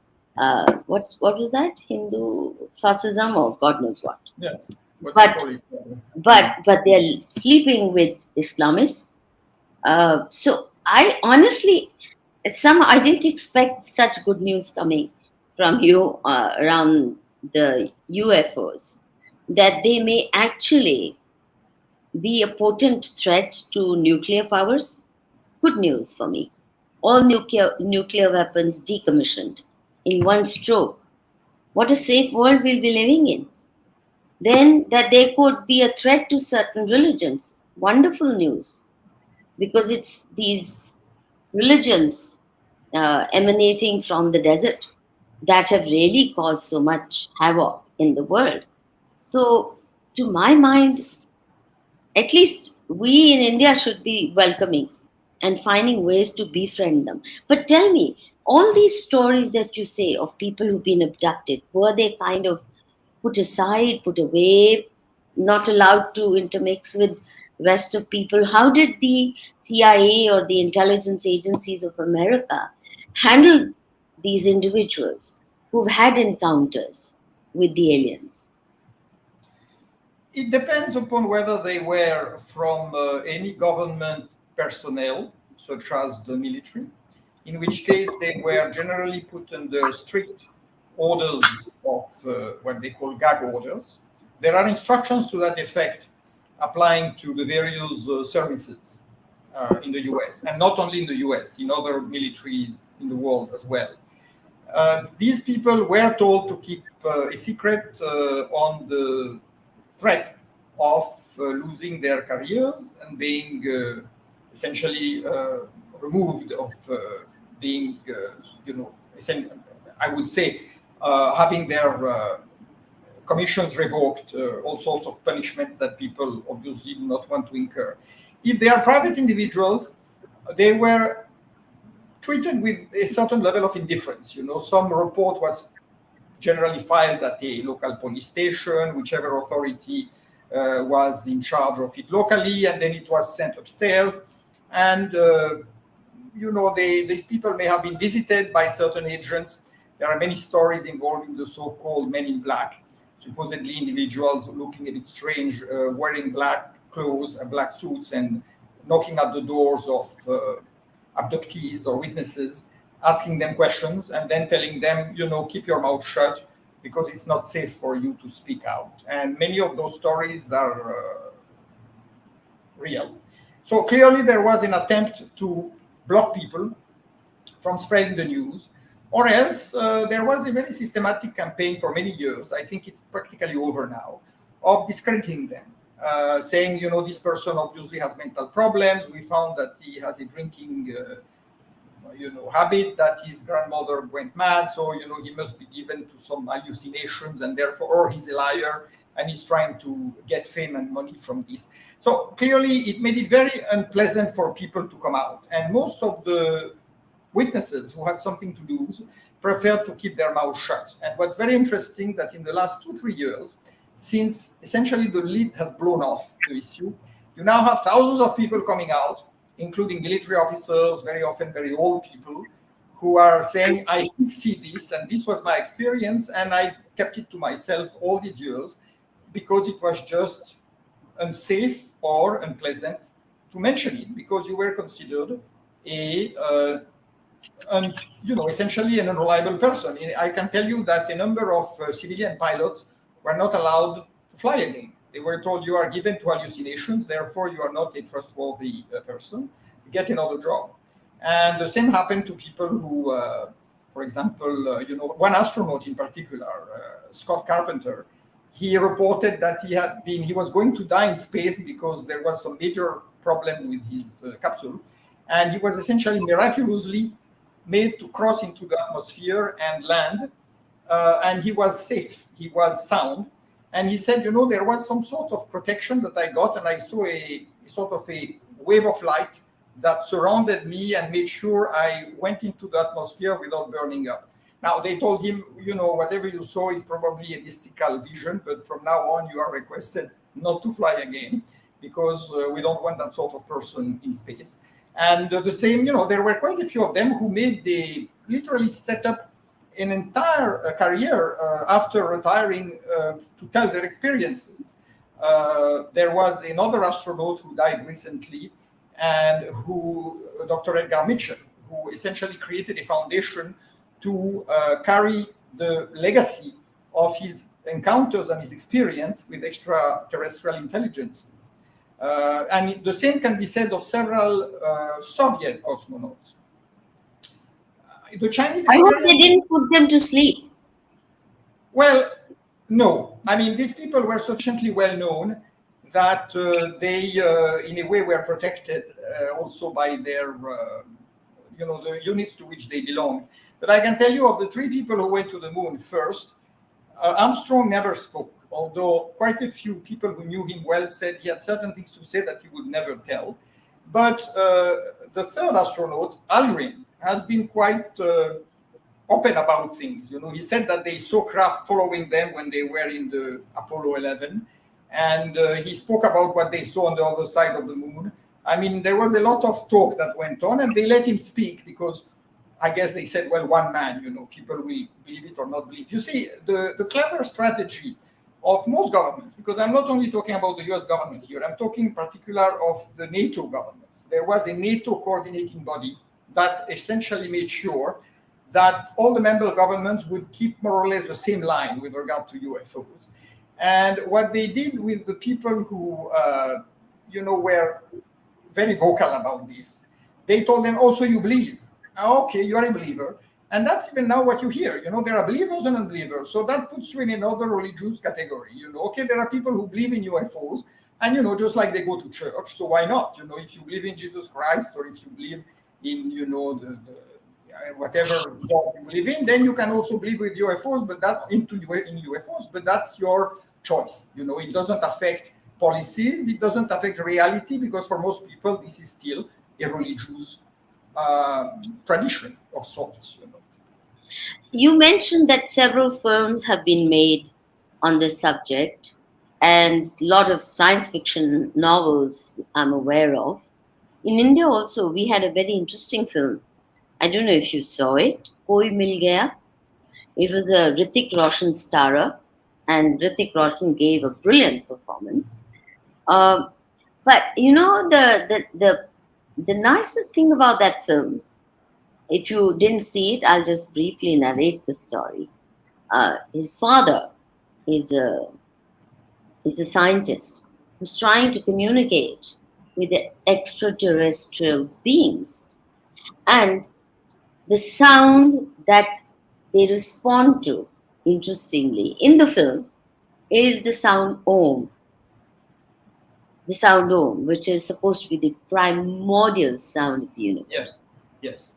What was that? Hindu fascism or God knows what. Yes. But but they're sleeping with Islamists. So I honestly, I didn't expect such good news coming from you around the UFOs, that they may actually be a potent threat to nuclear powers. Good news for me. All nuclear weapons decommissioned in one stroke. What a safe world we'll be living in. Then that they could be a threat to certain religions. Wonderful news, because it's these religions emanating from the desert that have really caused so much havoc in the world. So, to my mind, at least we in India should be welcoming and finding ways to befriend them. But tell me, all these stories that you say of people who've been abducted, were they kind of put aside, put away, not allowed to intermix with rest of people? How did the CIA or the intelligence agencies of America handle these individuals who've had encounters with the aliens? It depends upon whether they were from any government personnel, such as the military, in which case they were generally put under strict orders of what they call gag orders. There are instructions to that effect applying to the various services in the US, and not only in the US, in other militaries in the world as well. These people were told to keep a secret on the threat of losing their careers and being essentially removed of being, I would say, having their commissions revoked, all sorts of punishments that people obviously do not want to incur. If they are private individuals, they were treated with a certain level of indifference. Some report was generally filed at a local police station, whichever authority was in charge of it locally, and then it was sent upstairs. And, these people may have been visited by certain agents. There are many stories involving the so-called men in black, supposedly individuals looking a bit strange, wearing black clothes, black suits, and knocking at the doors of abductees or witnesses, asking them questions, and then telling them, keep your mouth shut because it's not safe for you to speak out. And many of those stories are real. So clearly there was an attempt to block people from spreading the news, or else there was a very systematic campaign for many years, I think it's practically over now, of discrediting them. Saying, this person obviously has mental problems. We found that he has a drinking, habit, that his grandmother went mad. So, he must be given to some hallucinations, and therefore, or he's a liar and he's trying to get fame and money from this. So clearly it made it very unpleasant for people to come out. And most of the witnesses who had something to lose preferred to keep their mouth shut. And what's very interesting that in the last 2-3 years, since essentially the lid has blown off the issue, you now have thousands of people coming out, including military officers, very often very old people, who are saying, I did see this, and this was my experience, and I kept it to myself all these years because it was just unsafe or unpleasant to mention it, because you were considered essentially an unreliable person. I can tell you that a number of civilian pilots were not allowed to fly again They were told you are given to hallucinations, therefore you are not a trustworthy person. Get another job. And the same happened to people who, for example, one astronaut in particular, Scott Carpenter, he reported that he was going to die in space because there was some major problem with his capsule. And he was essentially miraculously made to cross into the atmosphere and land. And he was safe, he was sound. And he said, there was some sort of protection that I got, and I saw a sort of a wave of light that surrounded me and made sure I went into the atmosphere without burning up. Now, they told him, whatever you saw is probably a mystical vision, but from now on, you are requested not to fly again because we don't want that sort of person in space. And the same, there were quite a few of them who they literally set up an entire career after retiring to tell their experiences. There was another astronaut who died recently, and Dr. Edgar Mitchell, who essentially created a foundation to carry the legacy of his encounters and his experience with extraterrestrial intelligences. And the same can be said of several Soviet cosmonauts. The Chinese I hope they didn't put them to sleep. Well, no. I mean, these people were sufficiently well known that they, in a way, were protected also by their, the units to which they belonged. But I can tell you of the three people who went to the moon first, Armstrong never spoke, although quite a few people who knew him well said he had certain things to say that he would never tell. But the third astronaut, Aldrin, has been quite open about things. He said that they saw craft following them when they were in the Apollo 11. And he spoke about what they saw on the other side of the moon. I mean, there was a lot of talk that went on, and they let him speak because I guess they said, well, one man, people will believe it or not believe. You see, the clever strategy of most governments, because I'm not only talking about the US government here, I'm talking in particular of the NATO governments. There was a NATO coordinating body that essentially made sure that all the member governments would keep more or less the same line with regard to UFOs. And what they did with the people who, were very vocal about this, they told them, also you believe. Okay, you are a believer. And that's even now what you hear. There are believers and unbelievers. So that puts you in another religious category. Okay, there are people who believe in UFOs, and, just like they go to church. So why not? If you believe in Jesus Christ, or if you believe in, whatever God you believe in, then you can also believe with UFOs, but in UFOs, but that's your choice. It doesn't affect policies. It doesn't affect reality, because for most people, this is still a religious tradition of sorts. You mentioned that several films have been made on this subject, and a lot of science fiction novels I'm aware of. In India also, we had a very interesting film. I don't know if you saw it, Koi Mil Gaya. It was a Hrithik Roshan starrer, and Hrithik Roshan gave a brilliant performance. But the nicest thing about that film, if you didn't see it, I'll just briefly narrate the story. His father is a scientist who's trying to communicate with the extraterrestrial beings. And the sound that they respond to, interestingly, in the film, is the sound Om. The sound Om, which is supposed to be the primordial sound of the universe. Yes.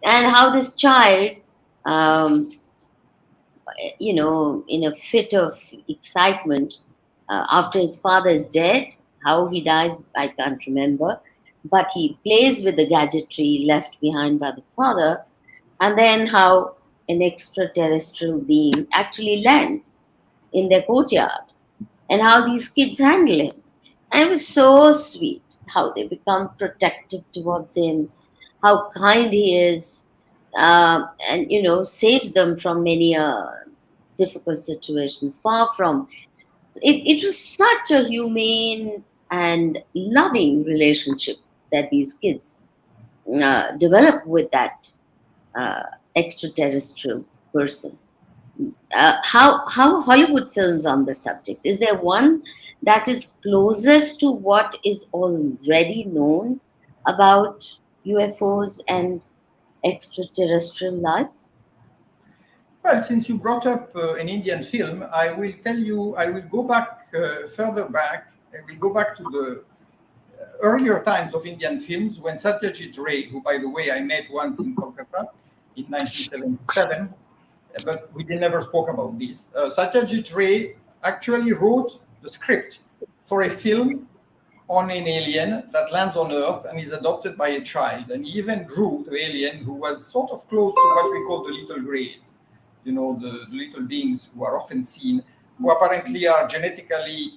And how this child, in a fit of excitement, after his father is dead, how he dies, I can't remember, but he plays with the gadgetry left behind by the father, and then how an extraterrestrial being actually lands in their courtyard, and how these kids handle him. And it was so sweet how they become protective towards him, how kind he is, and saves them from many difficult situations. Far from it was such a humane and loving relationship that these kids develop with that extraterrestrial person. How Hollywood films on the subject? Is there one that is closest to what is already known about UFOs and extraterrestrial life? Well, since you brought up an Indian film, I will tell you, I will go back further back. I will go back to the earlier times of Indian films when Satyjit Ray, who, by the way, I met once in Kolkata in 1977, but we never spoke about this. Satyajit Ray actually wrote the script for a film on an alien that lands on Earth and is adopted by a child. And he even drew the alien who was sort of close to what we call the little grays, you know, the little beings who are often seen, who apparently are genetically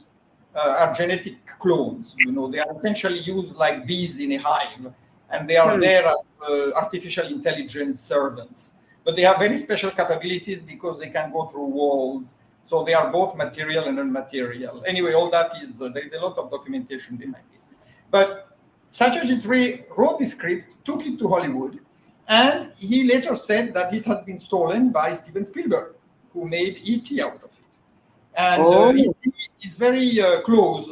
are genetic clones. You know, they are essentially used like bees in a hive, and they are there as artificial intelligence servants. But they have very special capabilities because they can go through walls. So they are both material and unmaterial. Anyway, all that is, there is a lot of documentation behind this. But Satyajit Ray wrote the script, took it to Hollywood, and he later said that it has been stolen by Steven Spielberg, who made E.T. out of it. And E.T. is very close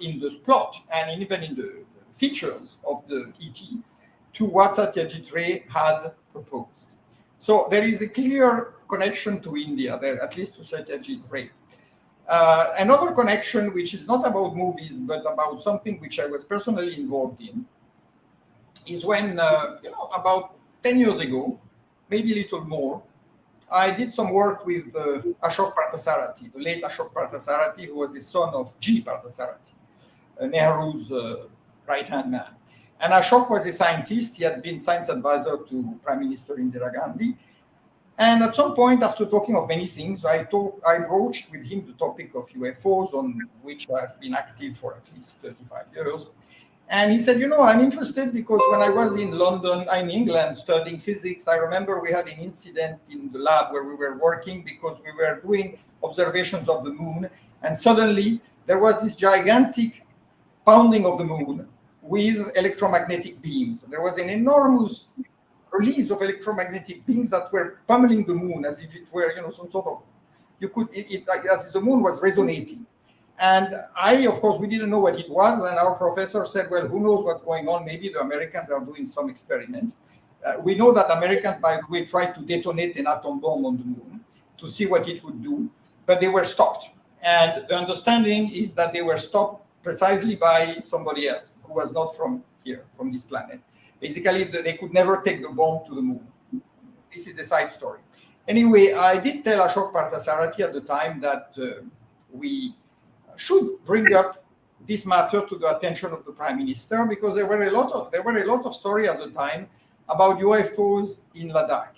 in the plot and even in the features of the E.T. to what Satyajit Ray had proposed. So there is a clear connection to India there, at least to Satyajit Ray. Another connection, which is not about movies, but about something which I was personally involved in, is when, about 10 years ago, maybe a little more, I did some work with Ashok Parthasarathi, the late Ashok Parthasarathi, who was the son of G. Parthasarathi, Nehru's right-hand man. And Ashok was a scientist. He had been science advisor to Prime Minister Indira Gandhi. And at some point, after talking of many things, I broached with him the topic of UFOs, on which I've been active for at least 35 years. And he said, I'm interested because when I was in England, studying physics, I remember we had an incident in the lab where we were working because we were doing observations of the moon. And suddenly there was this gigantic pounding of the moon with electromagnetic beams. There was an enormous release of electromagnetic beams that were pummeling the moon as if it were, some sort of, as if the moon was resonating. And of course, we didn't know what it was. And our professor said, well, who knows what's going on? Maybe the Americans are doing some experiment. We know that Americans, by the way, tried to detonate an atom bomb on the moon to see what it would do, but they were stopped. And the understanding is that they were stopped precisely by somebody else who was not from here, from this planet. Basically, they could never take the bomb to the moon. This is a side story. Anyway, I did tell Ashok Parthasarathi at the time that we should bring up this matter to the attention of the Prime Minister, because there were a lot of stories at the time about UFOs in Ladakh.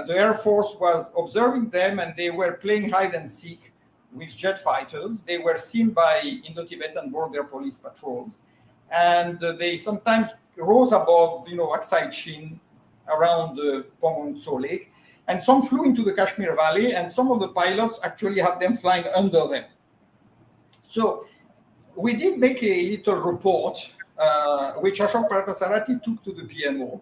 The Air Force was observing them, and they were playing hide and seek with jet fighters. They were seen by Indo-Tibetan border police patrols, and they sometimes rose above, Aksai Chin around the Pongong Lake, and some flew into the Kashmir Valley, and some of the pilots actually had them flying under them. So we did make a little report, which Ashok Parthasarathi took to the PMO.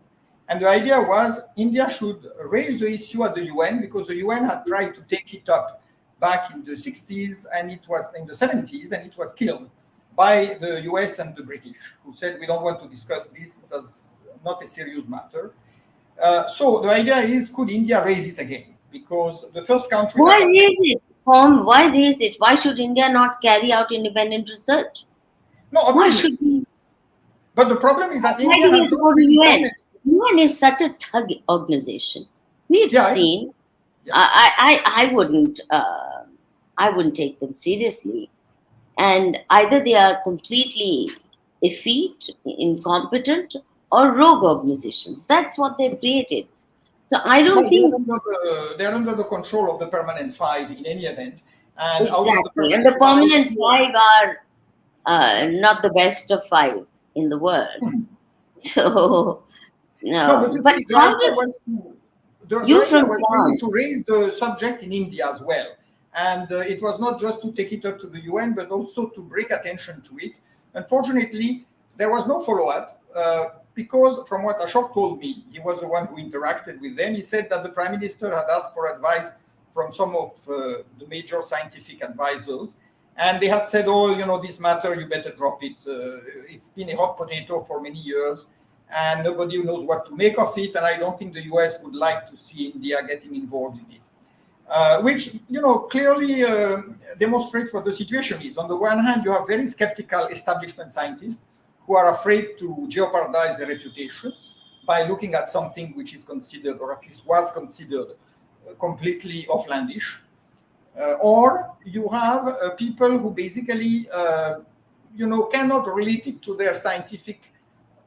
And the idea was India should raise the issue at the UN, because the UN had tried to take it up back in the 60s, and it was in the 70s, and it was killed by the US and the British, who said, we don't want to discuss this as not a serious matter. So the idea is, could India raise it again? Because the first country... Why raise it? Why raise it? Why should India not carry out independent research? No, why should we? But the problem is that why India has go to UN? UN is such a thug organization. We've seen. Yeah. I wouldn't take them seriously, and either they are completely effete, incompetent, or rogue organizations. That's what they've created. So I don't think they're under the control of the Permanent Five in any event. And exactly, and the Permanent Five are not the best of five in the world. So no, but how does you from France to raise the subject in India as well? And it was not just to take it up to the UN, but also to bring attention to it. Unfortunately, there was no follow-up. Because from what Ashok told me, he was the one who interacted with them. He said that the Prime Minister had asked for advice from some of the major scientific advisors, And they had said, oh, this matter, you better drop it. It's been a hot potato for many years, and nobody knows what to make of it. And I don't think the US would like to see India getting involved in it. Which, clearly demonstrates what the situation is. On the one hand, you have very skeptical establishment scientists who are afraid to jeopardize their reputations by looking at something which is considered, or at least was considered, completely offlandish. Or you have people who basically, cannot relate it to their scientific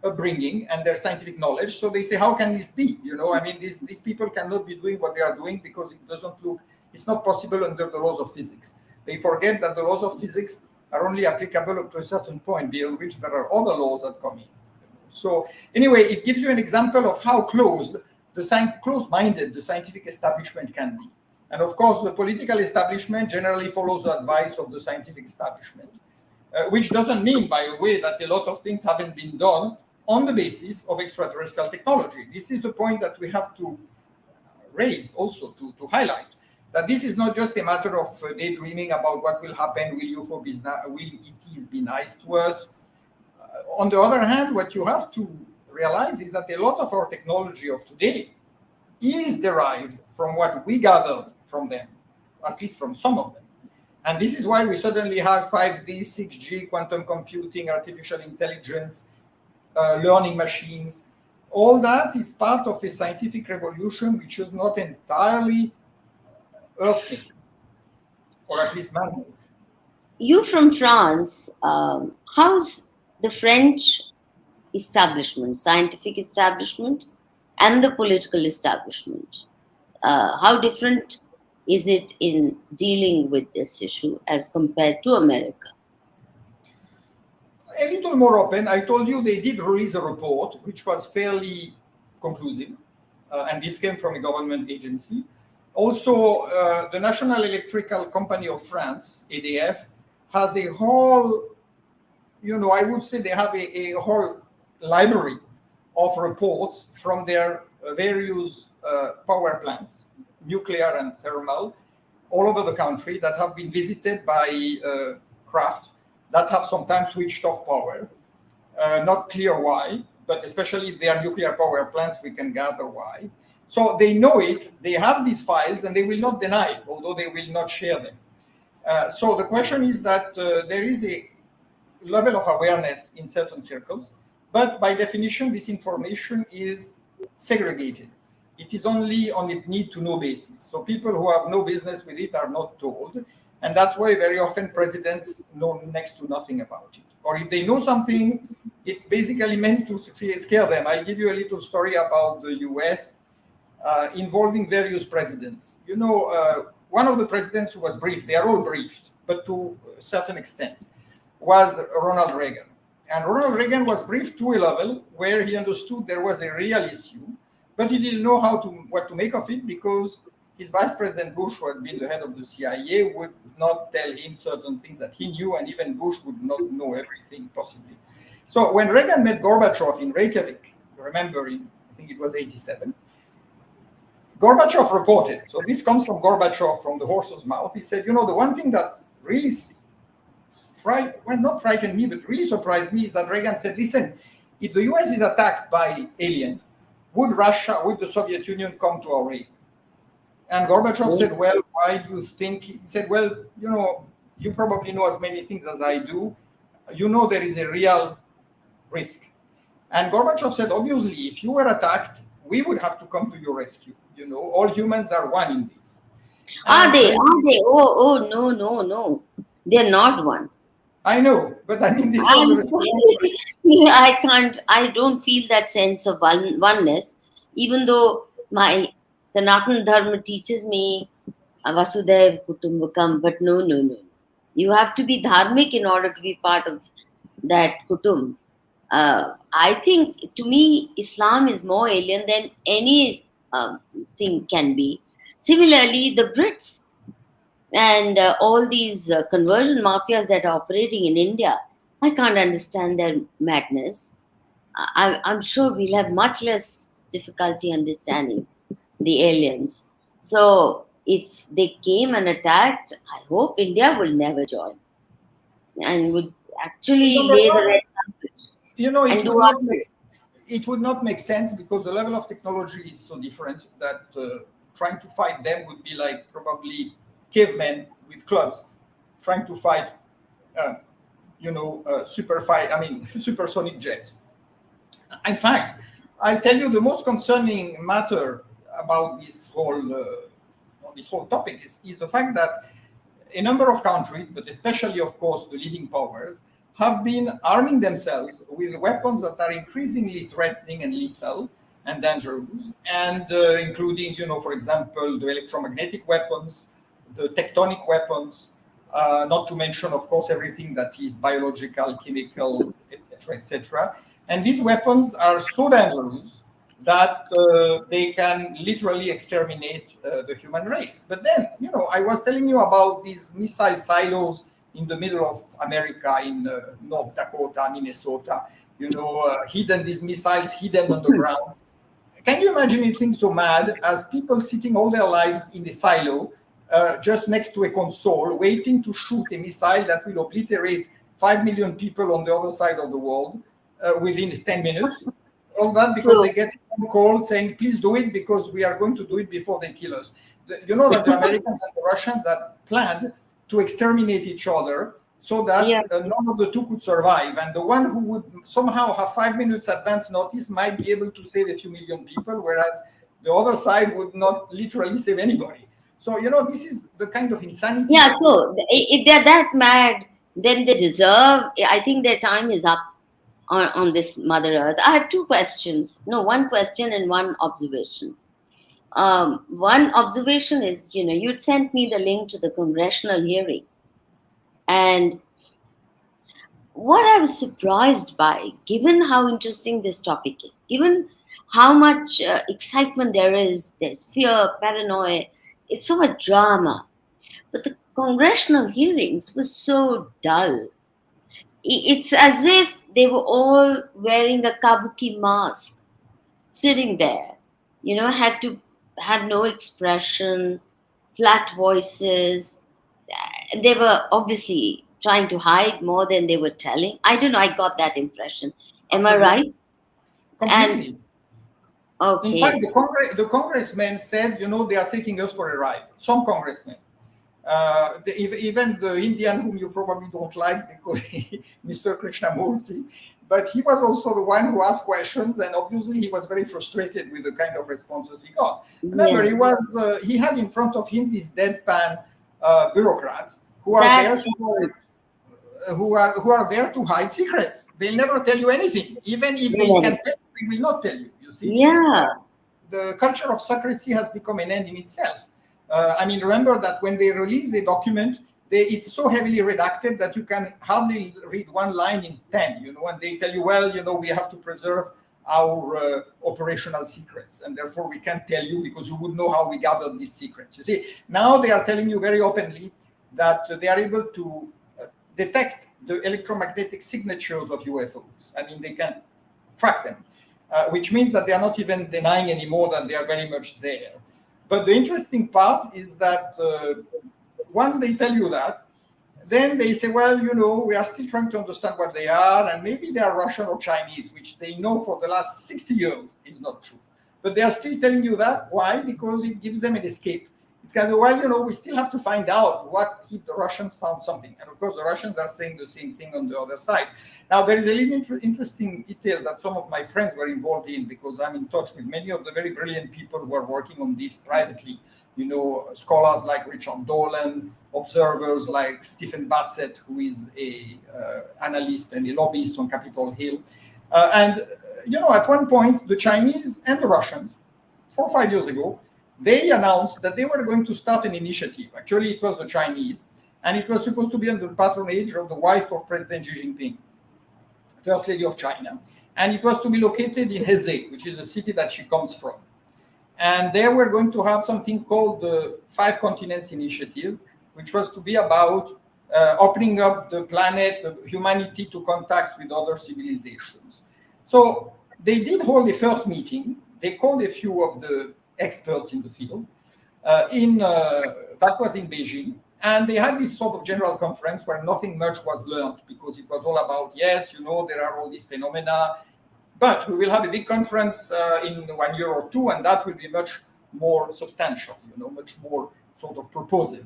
upbringing and their scientific knowledge. So they say, how can this be? These people cannot be doing what they are doing because it's not possible under the laws of physics. They forget that the laws of physics are only applicable up to a certain point, beyond which there are other laws that come in. So anyway, it gives you an example of how close-minded the scientific establishment can be. And of course, the political establishment generally follows the advice of the scientific establishment, which doesn't mean, by the way, that a lot of things haven't been done on the basis of extraterrestrial technology. This is the point that we have to raise also, to highlight, that this is not just a matter of daydreaming about what will happen, will ETs be nice to us. On the other hand, what you have to realize is that a lot of our technology of today is derived from what we gathered from them, at least from some of them. And this is why we suddenly have 5D, 6G, quantum computing, artificial intelligence, learning machines. All that is part of a scientific revolution which is not entirely earthly, or at least man-made. You from France, how's the French establishment, scientific establishment, and the political establishment? How different is it in dealing with this issue as compared to America? A little more open. I told you they did release a report which was fairly conclusive, and this came from a government agency. Also, the National Electrical Company of France, EDF, has a whole, I would say they have a whole library of reports from their various power plants, nuclear and thermal, all over the country that have been visited by craft that have sometimes switched off power. Not clear why, but especially if they are nuclear power plants, we can gather why. So they know it, they have these files, and they will not deny it, although they will not share them. So the question is that there is a level of awareness in certain circles, but by definition, this information is segregated. It is only on a need-to-know basis. So people who have no business with it are not told, and that's why very often presidents know next to nothing about it. Or if they know something, it's basically meant to scare them. I'll give you a little story about the US involving various presidents. One of the presidents who was briefed, they are all briefed, but to a certain extent, was Ronald Reagan. And Ronald Reagan was briefed to a level where he understood there was a real issue, but he didn't know what to make of it because his Vice President Bush, who had been the head of the CIA, would not tell him certain things that he knew, and even Bush would not know everything possibly. So when Reagan met Gorbachev in Reykjavik, remember, I think it was 1987, Gorbachev reported, so this comes from Gorbachev from the horse's mouth, he said, the one thing that really not frightened me, but really surprised me is that Reagan said, listen, if the US is attacked by aliens, would the Soviet Union come to our aid? And Gorbachev said, well, why do you think? He said, well, you probably know as many things as I do. There is a real risk. And Gorbachev said, obviously, if you were attacked, we would have to come to your rescue. All humans are one in this. Are they? Oh, no. They're not one. I know, but I mean, this I'm sorry. I don't feel that sense of oneness, even though my Sanatan Dharma teaches me Vasudhaiva Kutumbakam, but no. You have to be dharmic in order to be part of that kutum. I think, to me, Islam is more alien than any thing can be. Similarly, the Brits and all these conversion mafias that are operating in India, I can't understand their madness. I'm sure we'll have much less difficulty understanding the aliens. So if they came and attacked, I hope India will never join. and would actually Number lay the one, red carpet and do our best. it would not make sense because the level of technology is so different that trying to fight them would be like probably cavemen with clubs trying to fight, supersonic jets. In fact, I tell you the most concerning matter about this whole topic is the fact that a number of countries, but especially, of course, the leading powers, have been arming themselves with weapons that are increasingly threatening and lethal and dangerous, and including, for example, the electromagnetic weapons, the tectonic weapons, not to mention, of course, everything that is biological, chemical, etc., etc. And these weapons are so dangerous that they can literally exterminate the human race. But then, I was telling you about these missile silos in the middle of America, in North Dakota, Minnesota, hidden, these missiles hidden on the ground. Can you imagine anything so mad as people sitting all their lives in the silo, just next to a console, waiting to shoot a missile that will obliterate 5 million people on the other side of the world within 10 minutes? All that because they get a phone call saying, please do it because we are going to do it before they kill us. You know that the Americans and the Russians had planned to exterminate each other so that none of the two could survive. And the one who would somehow have 5 minutes advance notice might be able to save a few million people, whereas the other side would not literally save anybody. So, this is the kind of insanity. Yeah, so if they're that mad, then they deserve, I think their time is up on this Mother Earth. I have two questions. No, one question and one observation. One observation is, you'd sent me the link to the congressional hearing. And what I was surprised by, given how interesting this topic is, given how much excitement there's fear, paranoia, it's so much drama. But the congressional hearings were so dull. It's as if they were all wearing a kabuki mask, sitting there, had no expression, flat voices. They were obviously trying to hide more than they were telling. I don't know, I got that impression. Am I right? Completely. And okay. In fact, the congressmen said, they are taking us for a ride. Some congressmen. Even the Indian whom you probably don't like, because Mr. Krishnamurti, but he was also the one who asked questions, and obviously he was very frustrated with the kind of responses he got. Remember, he had in front of him these deadpan bureaucrats who are there to hide secrets. They'll never tell you anything, even if they can tell you, they will not tell you. You see, the culture of secrecy has become an end in itself. Remember that when they release a document, it's so heavily redacted that you can hardly read one line in 10, and they tell you, we have to preserve our operational secrets, and therefore we can't tell you because you would know how we gathered these secrets. You see, now they are telling you very openly that they are able to detect the electromagnetic signatures of UFOs. They can track them, which means that they are not even denying anymore that they are very much there. But the interesting part is that once they tell you that, then they say, we are still trying to understand what they are, and maybe they are Russian or Chinese, which they know for the last 60 years is not true. But they are still telling you that. Why? Because it gives them an escape. It's kind of, we still have to find out what if the Russians found something. And of course, the Russians are saying the same thing on the other side. Now, there is a little interesting detail that some of my friends were involved in, because I'm in touch with many of the very brilliant people who are working on this privately. Scholars like Richard Dolan, observers like Stephen Bassett, who is a analyst and a lobbyist on Capitol Hill. At one point, the Chinese and the Russians, 4 or 5 years ago, they announced that they were going to start an initiative. Actually, it was the Chinese, and it was supposed to be under the patronage of the wife of President Xi Jinping, First Lady of China. And it was to be located in Hebei, which is the city that she comes from. And there we're going to have something called the 5 Continents Initiative, which was to be about opening up the planet, the humanity, to contacts with other civilizations. So they did hold a first meeting. They called a few of the experts in the field. That was in Beijing. And they had this sort of general conference where nothing much was learned, because it was all about, yes, there are all these phenomena, but we will have a big conference in 1 year or two, and that will be much more substantial, much more sort of proposal.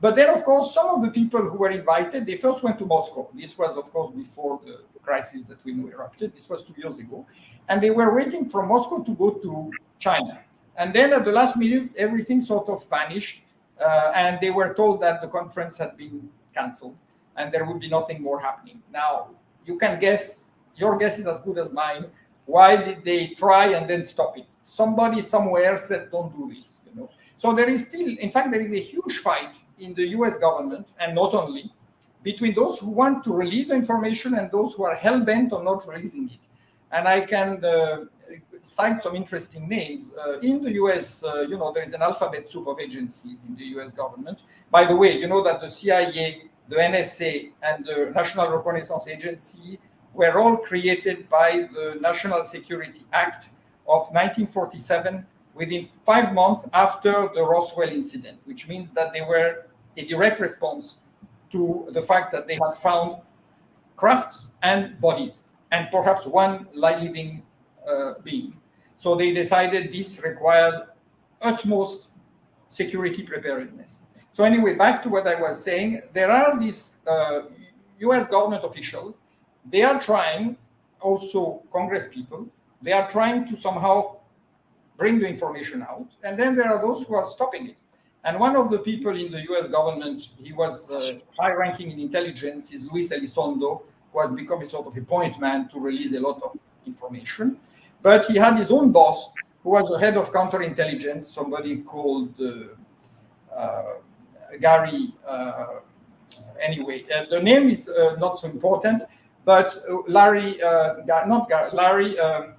But then, of course, some of the people who were invited, they first went to Moscow. This was, of course, before the crisis that we know erupted. This was 2 years ago. And they were waiting from Moscow to go to China. And then at the last minute, everything sort of vanished. And they were told that the conference had been canceled and there would be nothing more happening. Now, you can guess, your guess is as good as mine. Why did they try and then stop it? Somebody somewhere said, don't do this. So there is still, in fact, there is a huge fight in the US government, and not only, between those who want to release the information and those who are hell-bent on not releasing it. And I can cite some interesting names. In the US, there is an alphabet soup of agencies in the US government. By the way, you know that the CIA, the NSA, and the National Reconnaissance Agency were all created by the National Security Act of 1947, within 5 months after the Roswell incident, which means that they were a direct response to the fact that they had found crafts and bodies, and perhaps one living being. So they decided this required utmost security preparedness. So anyway, back to what I was saying, there are these US government officials. They are trying, also Congress people, they are trying to somehow bring the information out. And then there are those who are stopping it. And one of the people in the US government, he was high-ranking in intelligence, is Luis Elizondo, who has become a sort of a point man to release a lot of information. But he had his own boss, who was the head of counterintelligence, somebody called Gary. Anyway, the name is not so important, but Larry,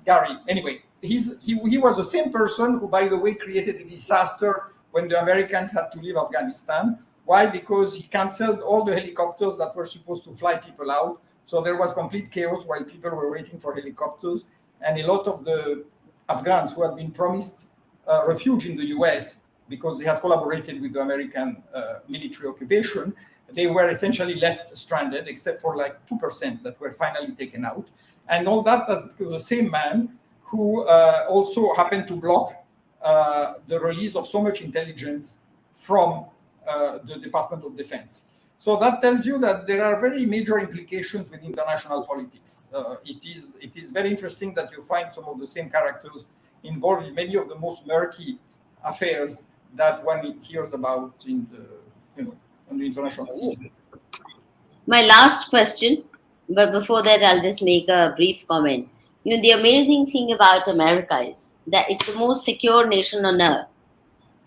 Gary. Anyway, he was the same person who, by the way, created a disaster when the Americans had to leave Afghanistan. Why? Because he canceled all the helicopters that were supposed to fly people out. So there was complete chaos while people were waiting for helicopters. And a lot of the Afghans who had been promised refuge in the US because they had collaborated with the American military occupation, they were essentially left stranded, except for like 2% that were finally taken out. And all that was the same man who also happened to block the release of so much intelligence from the Department of Defense. So that tells you that there are very major implications with international politics. It is very interesting that you find some of the same characters involved in many of the most murky affairs that one hears about in the, on the international scene. My last question, but before that, I'll just make a brief comment. The amazing thing about America is that it's the most secure nation on earth.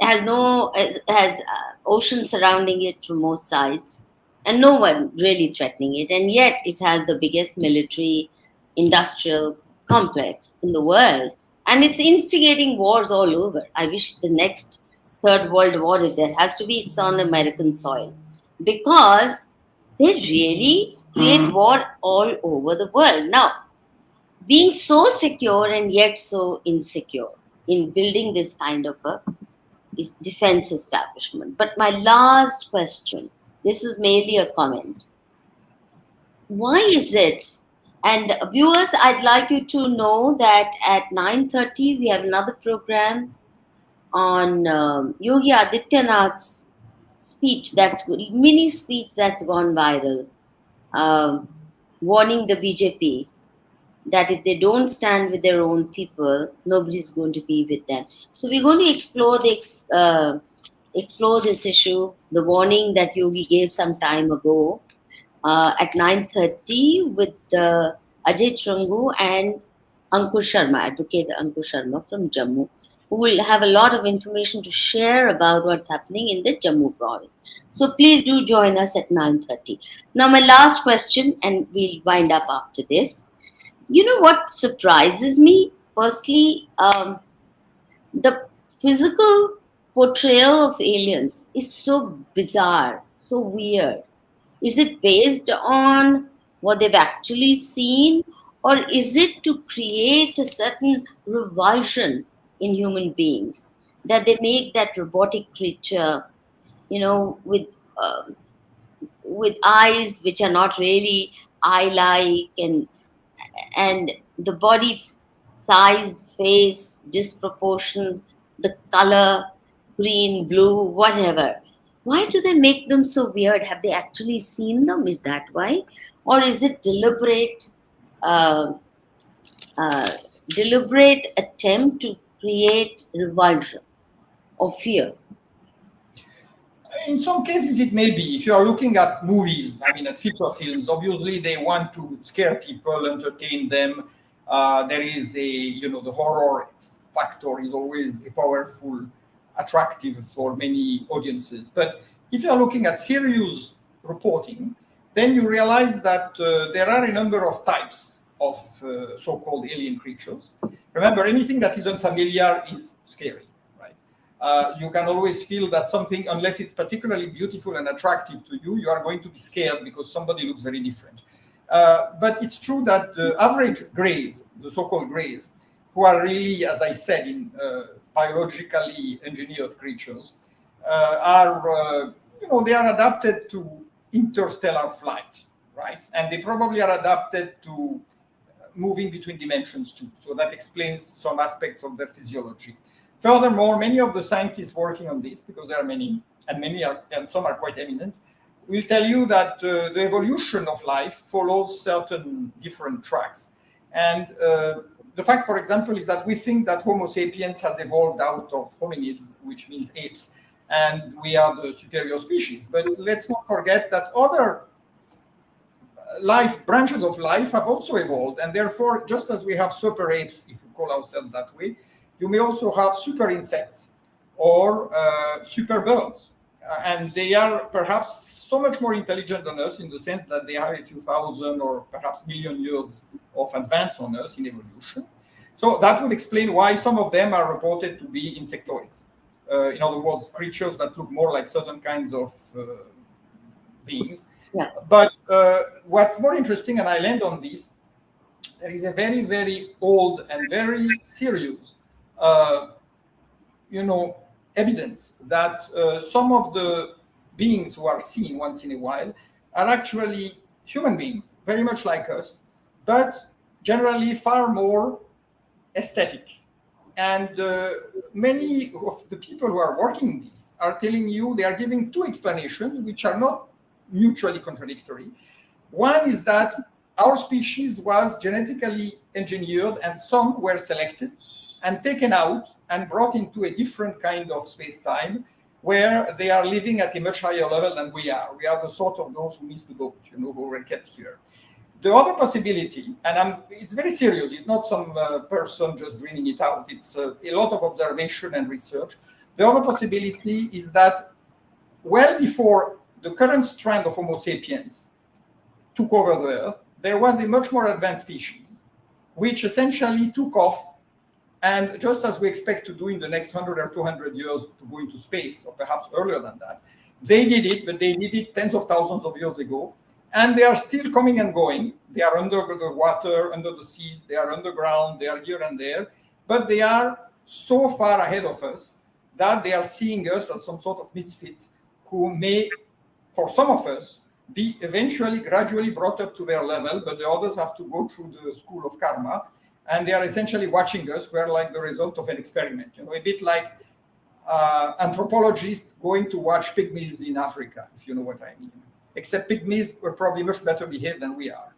It has oceans surrounding it from most sides, and no one really threatening it. And yet, it has the biggest military industrial complex in the world, and it's instigating wars all over. I wish the next Third World War, if there has to be, it's on American soil, because they really create war all over the world. Now, being so secure and yet so insecure in building this kind of a defense establishment. But my last question, this was mainly a comment. Why is it, and viewers, I'd like you to know that at 9:30 we have another program on Yogi Adityanath's speech, mini speech that's gone viral, warning the BJP that if they don't stand with their own people, nobody's going to be with them. So we're going to explore this issue, the warning that Yogi gave some time ago at 9:30 with Ajay Chrangu and Ankur Sharma, Advocate Ankur Sharma from Jammu, who will have a lot of information to share about what's happening in the Jammu province. So please do join us at 9:30. Now my last question, and we'll wind up after this. You know what surprises me? Firstly, the physical portrayal of aliens is so bizarre, so weird. Is it based on what they've actually seen, or is it to create a certain revulsion in human beings that they make that robotic creature, with with eyes which are not really eye-like, and the body size, face, disproportion, the color, green, blue, whatever. Why do they make them so weird? Have they actually seen them? Is that why? Or is it uh, uh, deliberate attempt to create revulsion or fear? In some cases, it may be. If you are looking at movies, I mean, at feature films, obviously they want to scare people, entertain them. There is the horror factor is always a powerful, attractive for many audiences. But if you are looking at serious reporting, then you realize that there are a number of types of so-called alien creatures. Remember, anything that is unfamiliar is scary. You can always feel that something, unless it's particularly beautiful and attractive to you, you are going to be scared because somebody looks very different. But it's true that the average greys, the so-called greys, who are really, as I said, in biologically engineered creatures, they are adapted to interstellar flight, right? And they probably are adapted to moving between dimensions too. So that explains some aspects of their physiology. Furthermore, many of the scientists working on this, because there are many, and some are quite eminent, will tell you that the evolution of life follows certain different tracks. And the fact, for example, is that we think that Homo sapiens has evolved out of hominids, which means apes, and we are the superior species. But let's not forget that other branches of life have also evolved, and therefore, just as we have super apes, if we call ourselves that way, you may also have super insects or super birds. And they are perhaps so much more intelligent than us in the sense that they have a few thousand or perhaps million years of advance on us in evolution. So that would explain why some of them are reported to be insectoids. In other words, creatures that look more like certain kinds of beings. Yeah. But what's more interesting, and I land on this, there is a very, very old and very serious evidence that some of the beings who are seen once in a while are actually human beings, very much like us, but generally far more aesthetic. And many of the people who are working this are telling you, they are giving two explanations which are not mutually contradictory. One is that our species was genetically engineered and some were selected and taken out and brought into a different kind of space-time where they are living at a much higher level than we are. We are the sort of those who missed the boat, who were kept here. The other possibility, and it's very serious, it's not some person just dreaming it out, it's a lot of observation and research. The other possibility is that well before the current strand of Homo sapiens took over the Earth, there was a much more advanced species, which essentially took off. And just as we expect to do in the next 100 or 200 years to go into space, or perhaps earlier than that, they did it, but they did it tens of thousands of years ago. And they are still coming and going. They are under the water, under the seas, they are underground, they are here and there. But they are so far ahead of us that they are seeing us as some sort of misfits who may, for some of us, be eventually gradually brought up to their level, but the others have to go through the school of karma. And they are essentially watching us. We're like the result of an experiment, a bit like anthropologists going to watch pygmies in Africa, if you know what I mean. Except pygmies were probably much better behaved than we are.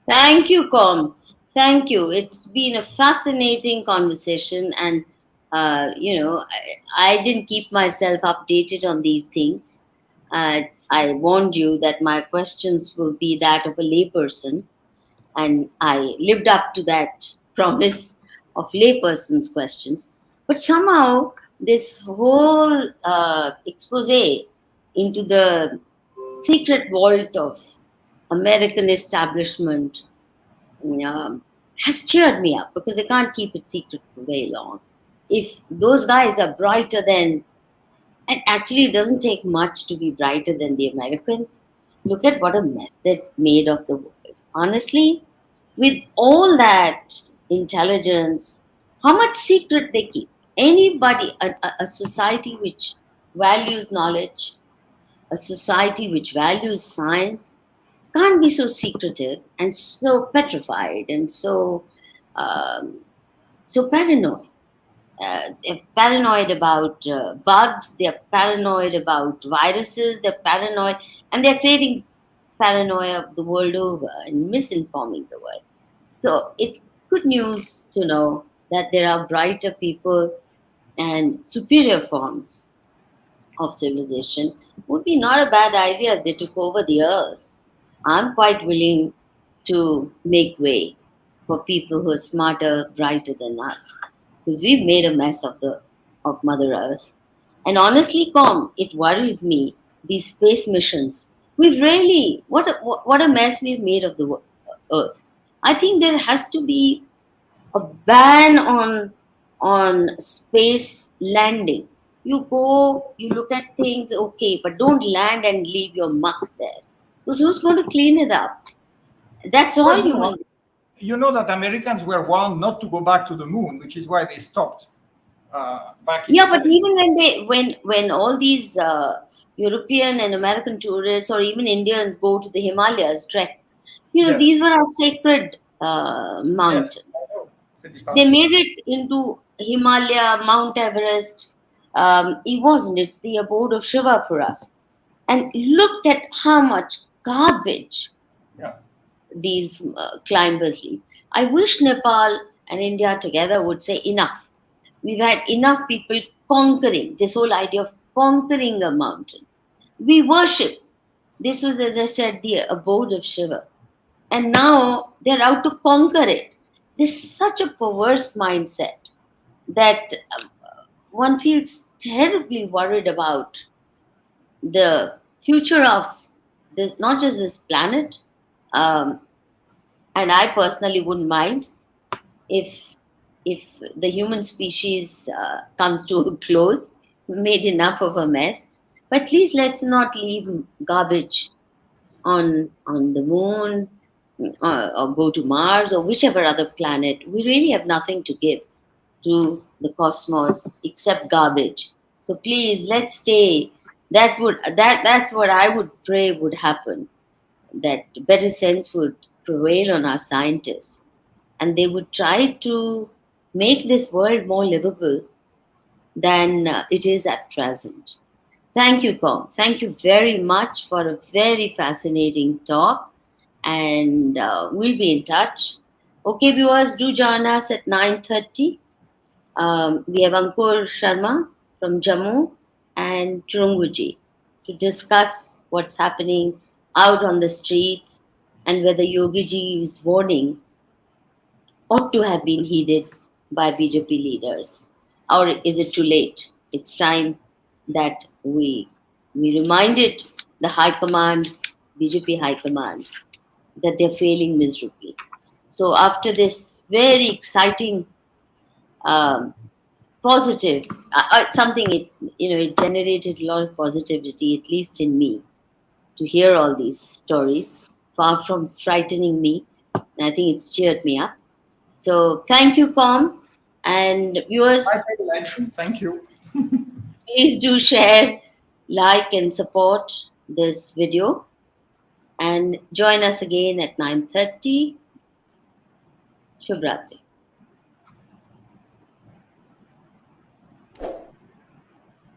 Thank you, Com. Thank you. It's been a fascinating conversation, and I didn't keep myself updated on these things. I warned you that my questions will be that of a layperson, and I lived up to that promise of layperson's questions. But somehow, this whole expose into the secret vault of American establishment has cheered me up, because they can't keep it secret for very long. If those guys are brighter than, and actually it doesn't take much to be brighter than the Americans, look at what a mess they've made of the world. Honestly, with all that intelligence, how much secret they keep. Anybody, a society which values knowledge, a society which values science can't be so secretive and so petrified and um, so paranoid. They're paranoid about bugs, they're paranoid about viruses, they're paranoid, and they're creating paranoia of the world over and misinforming the world. So it's good news to know that there are brighter people and superior forms of civilization. Would be not a bad idea if they took over the earth. I'm quite willing to make way for people who are smarter, brighter than us, because we've made a mess of Mother Earth. And honestly, Com, it worries me. These space missions, we've really what a mess we've made of the Earth. I think there has to be a ban on space landing. You go, you look at things, okay, but don't land and leave your muck there. Because who's going to clean it up? That's Well, all human. you know that Americans were warned not to go back to the moon, which is why they stopped back in the Yeah, but 70s. even when all these European and American tourists or even Indians go to the Himalayas trek, Yes, these were our sacred yes, mountains. I know. It's a They disaster. made it into Himalaya, Mount Everest. It wasn't. It's the abode of Shiva for us. And looked at how much garbage Yeah. these climbers leave. I wish Nepal and India together would say enough. We've had enough people conquering this whole idea of conquering a mountain. We worship. This was, as I said, the abode of Shiva. And now they're out to conquer it. This is such a perverse mindset that one feels terribly worried about the future of this, not just this planet. Um, and I personally wouldn't mind if if the human species comes to a close, made enough of a mess. But please let's not leave garbage on the moon or go to Mars or whichever other planet. We really have nothing to give to the cosmos except garbage. So please let's stay. That's what I would pray would happen. That better sense would prevail on our scientists, and they would try to make this world more livable than it is at present. Thank you, Com. Thank you very much for a very fascinating talk, and we'll be in touch. Okay, viewers, do join us at 9:30. We have Ankur Sharma from Jammu and Turunguji to discuss what's happening out on the streets and whether Yogiji's warning ought to have been heeded by BJP leaders. Or is it too late? It's time that we reminded the High Command, BJP High Command, that they're failing miserably. So after this very exciting, um, positive, something it generated a lot of positivity, at least in me, to hear all these stories. Far from frightening me, I think it's cheered me up. So thank you, Com. And My viewers, pleasure. Thank you. please do share, like, and support this video. And join us again at 9:30. Shubhratri.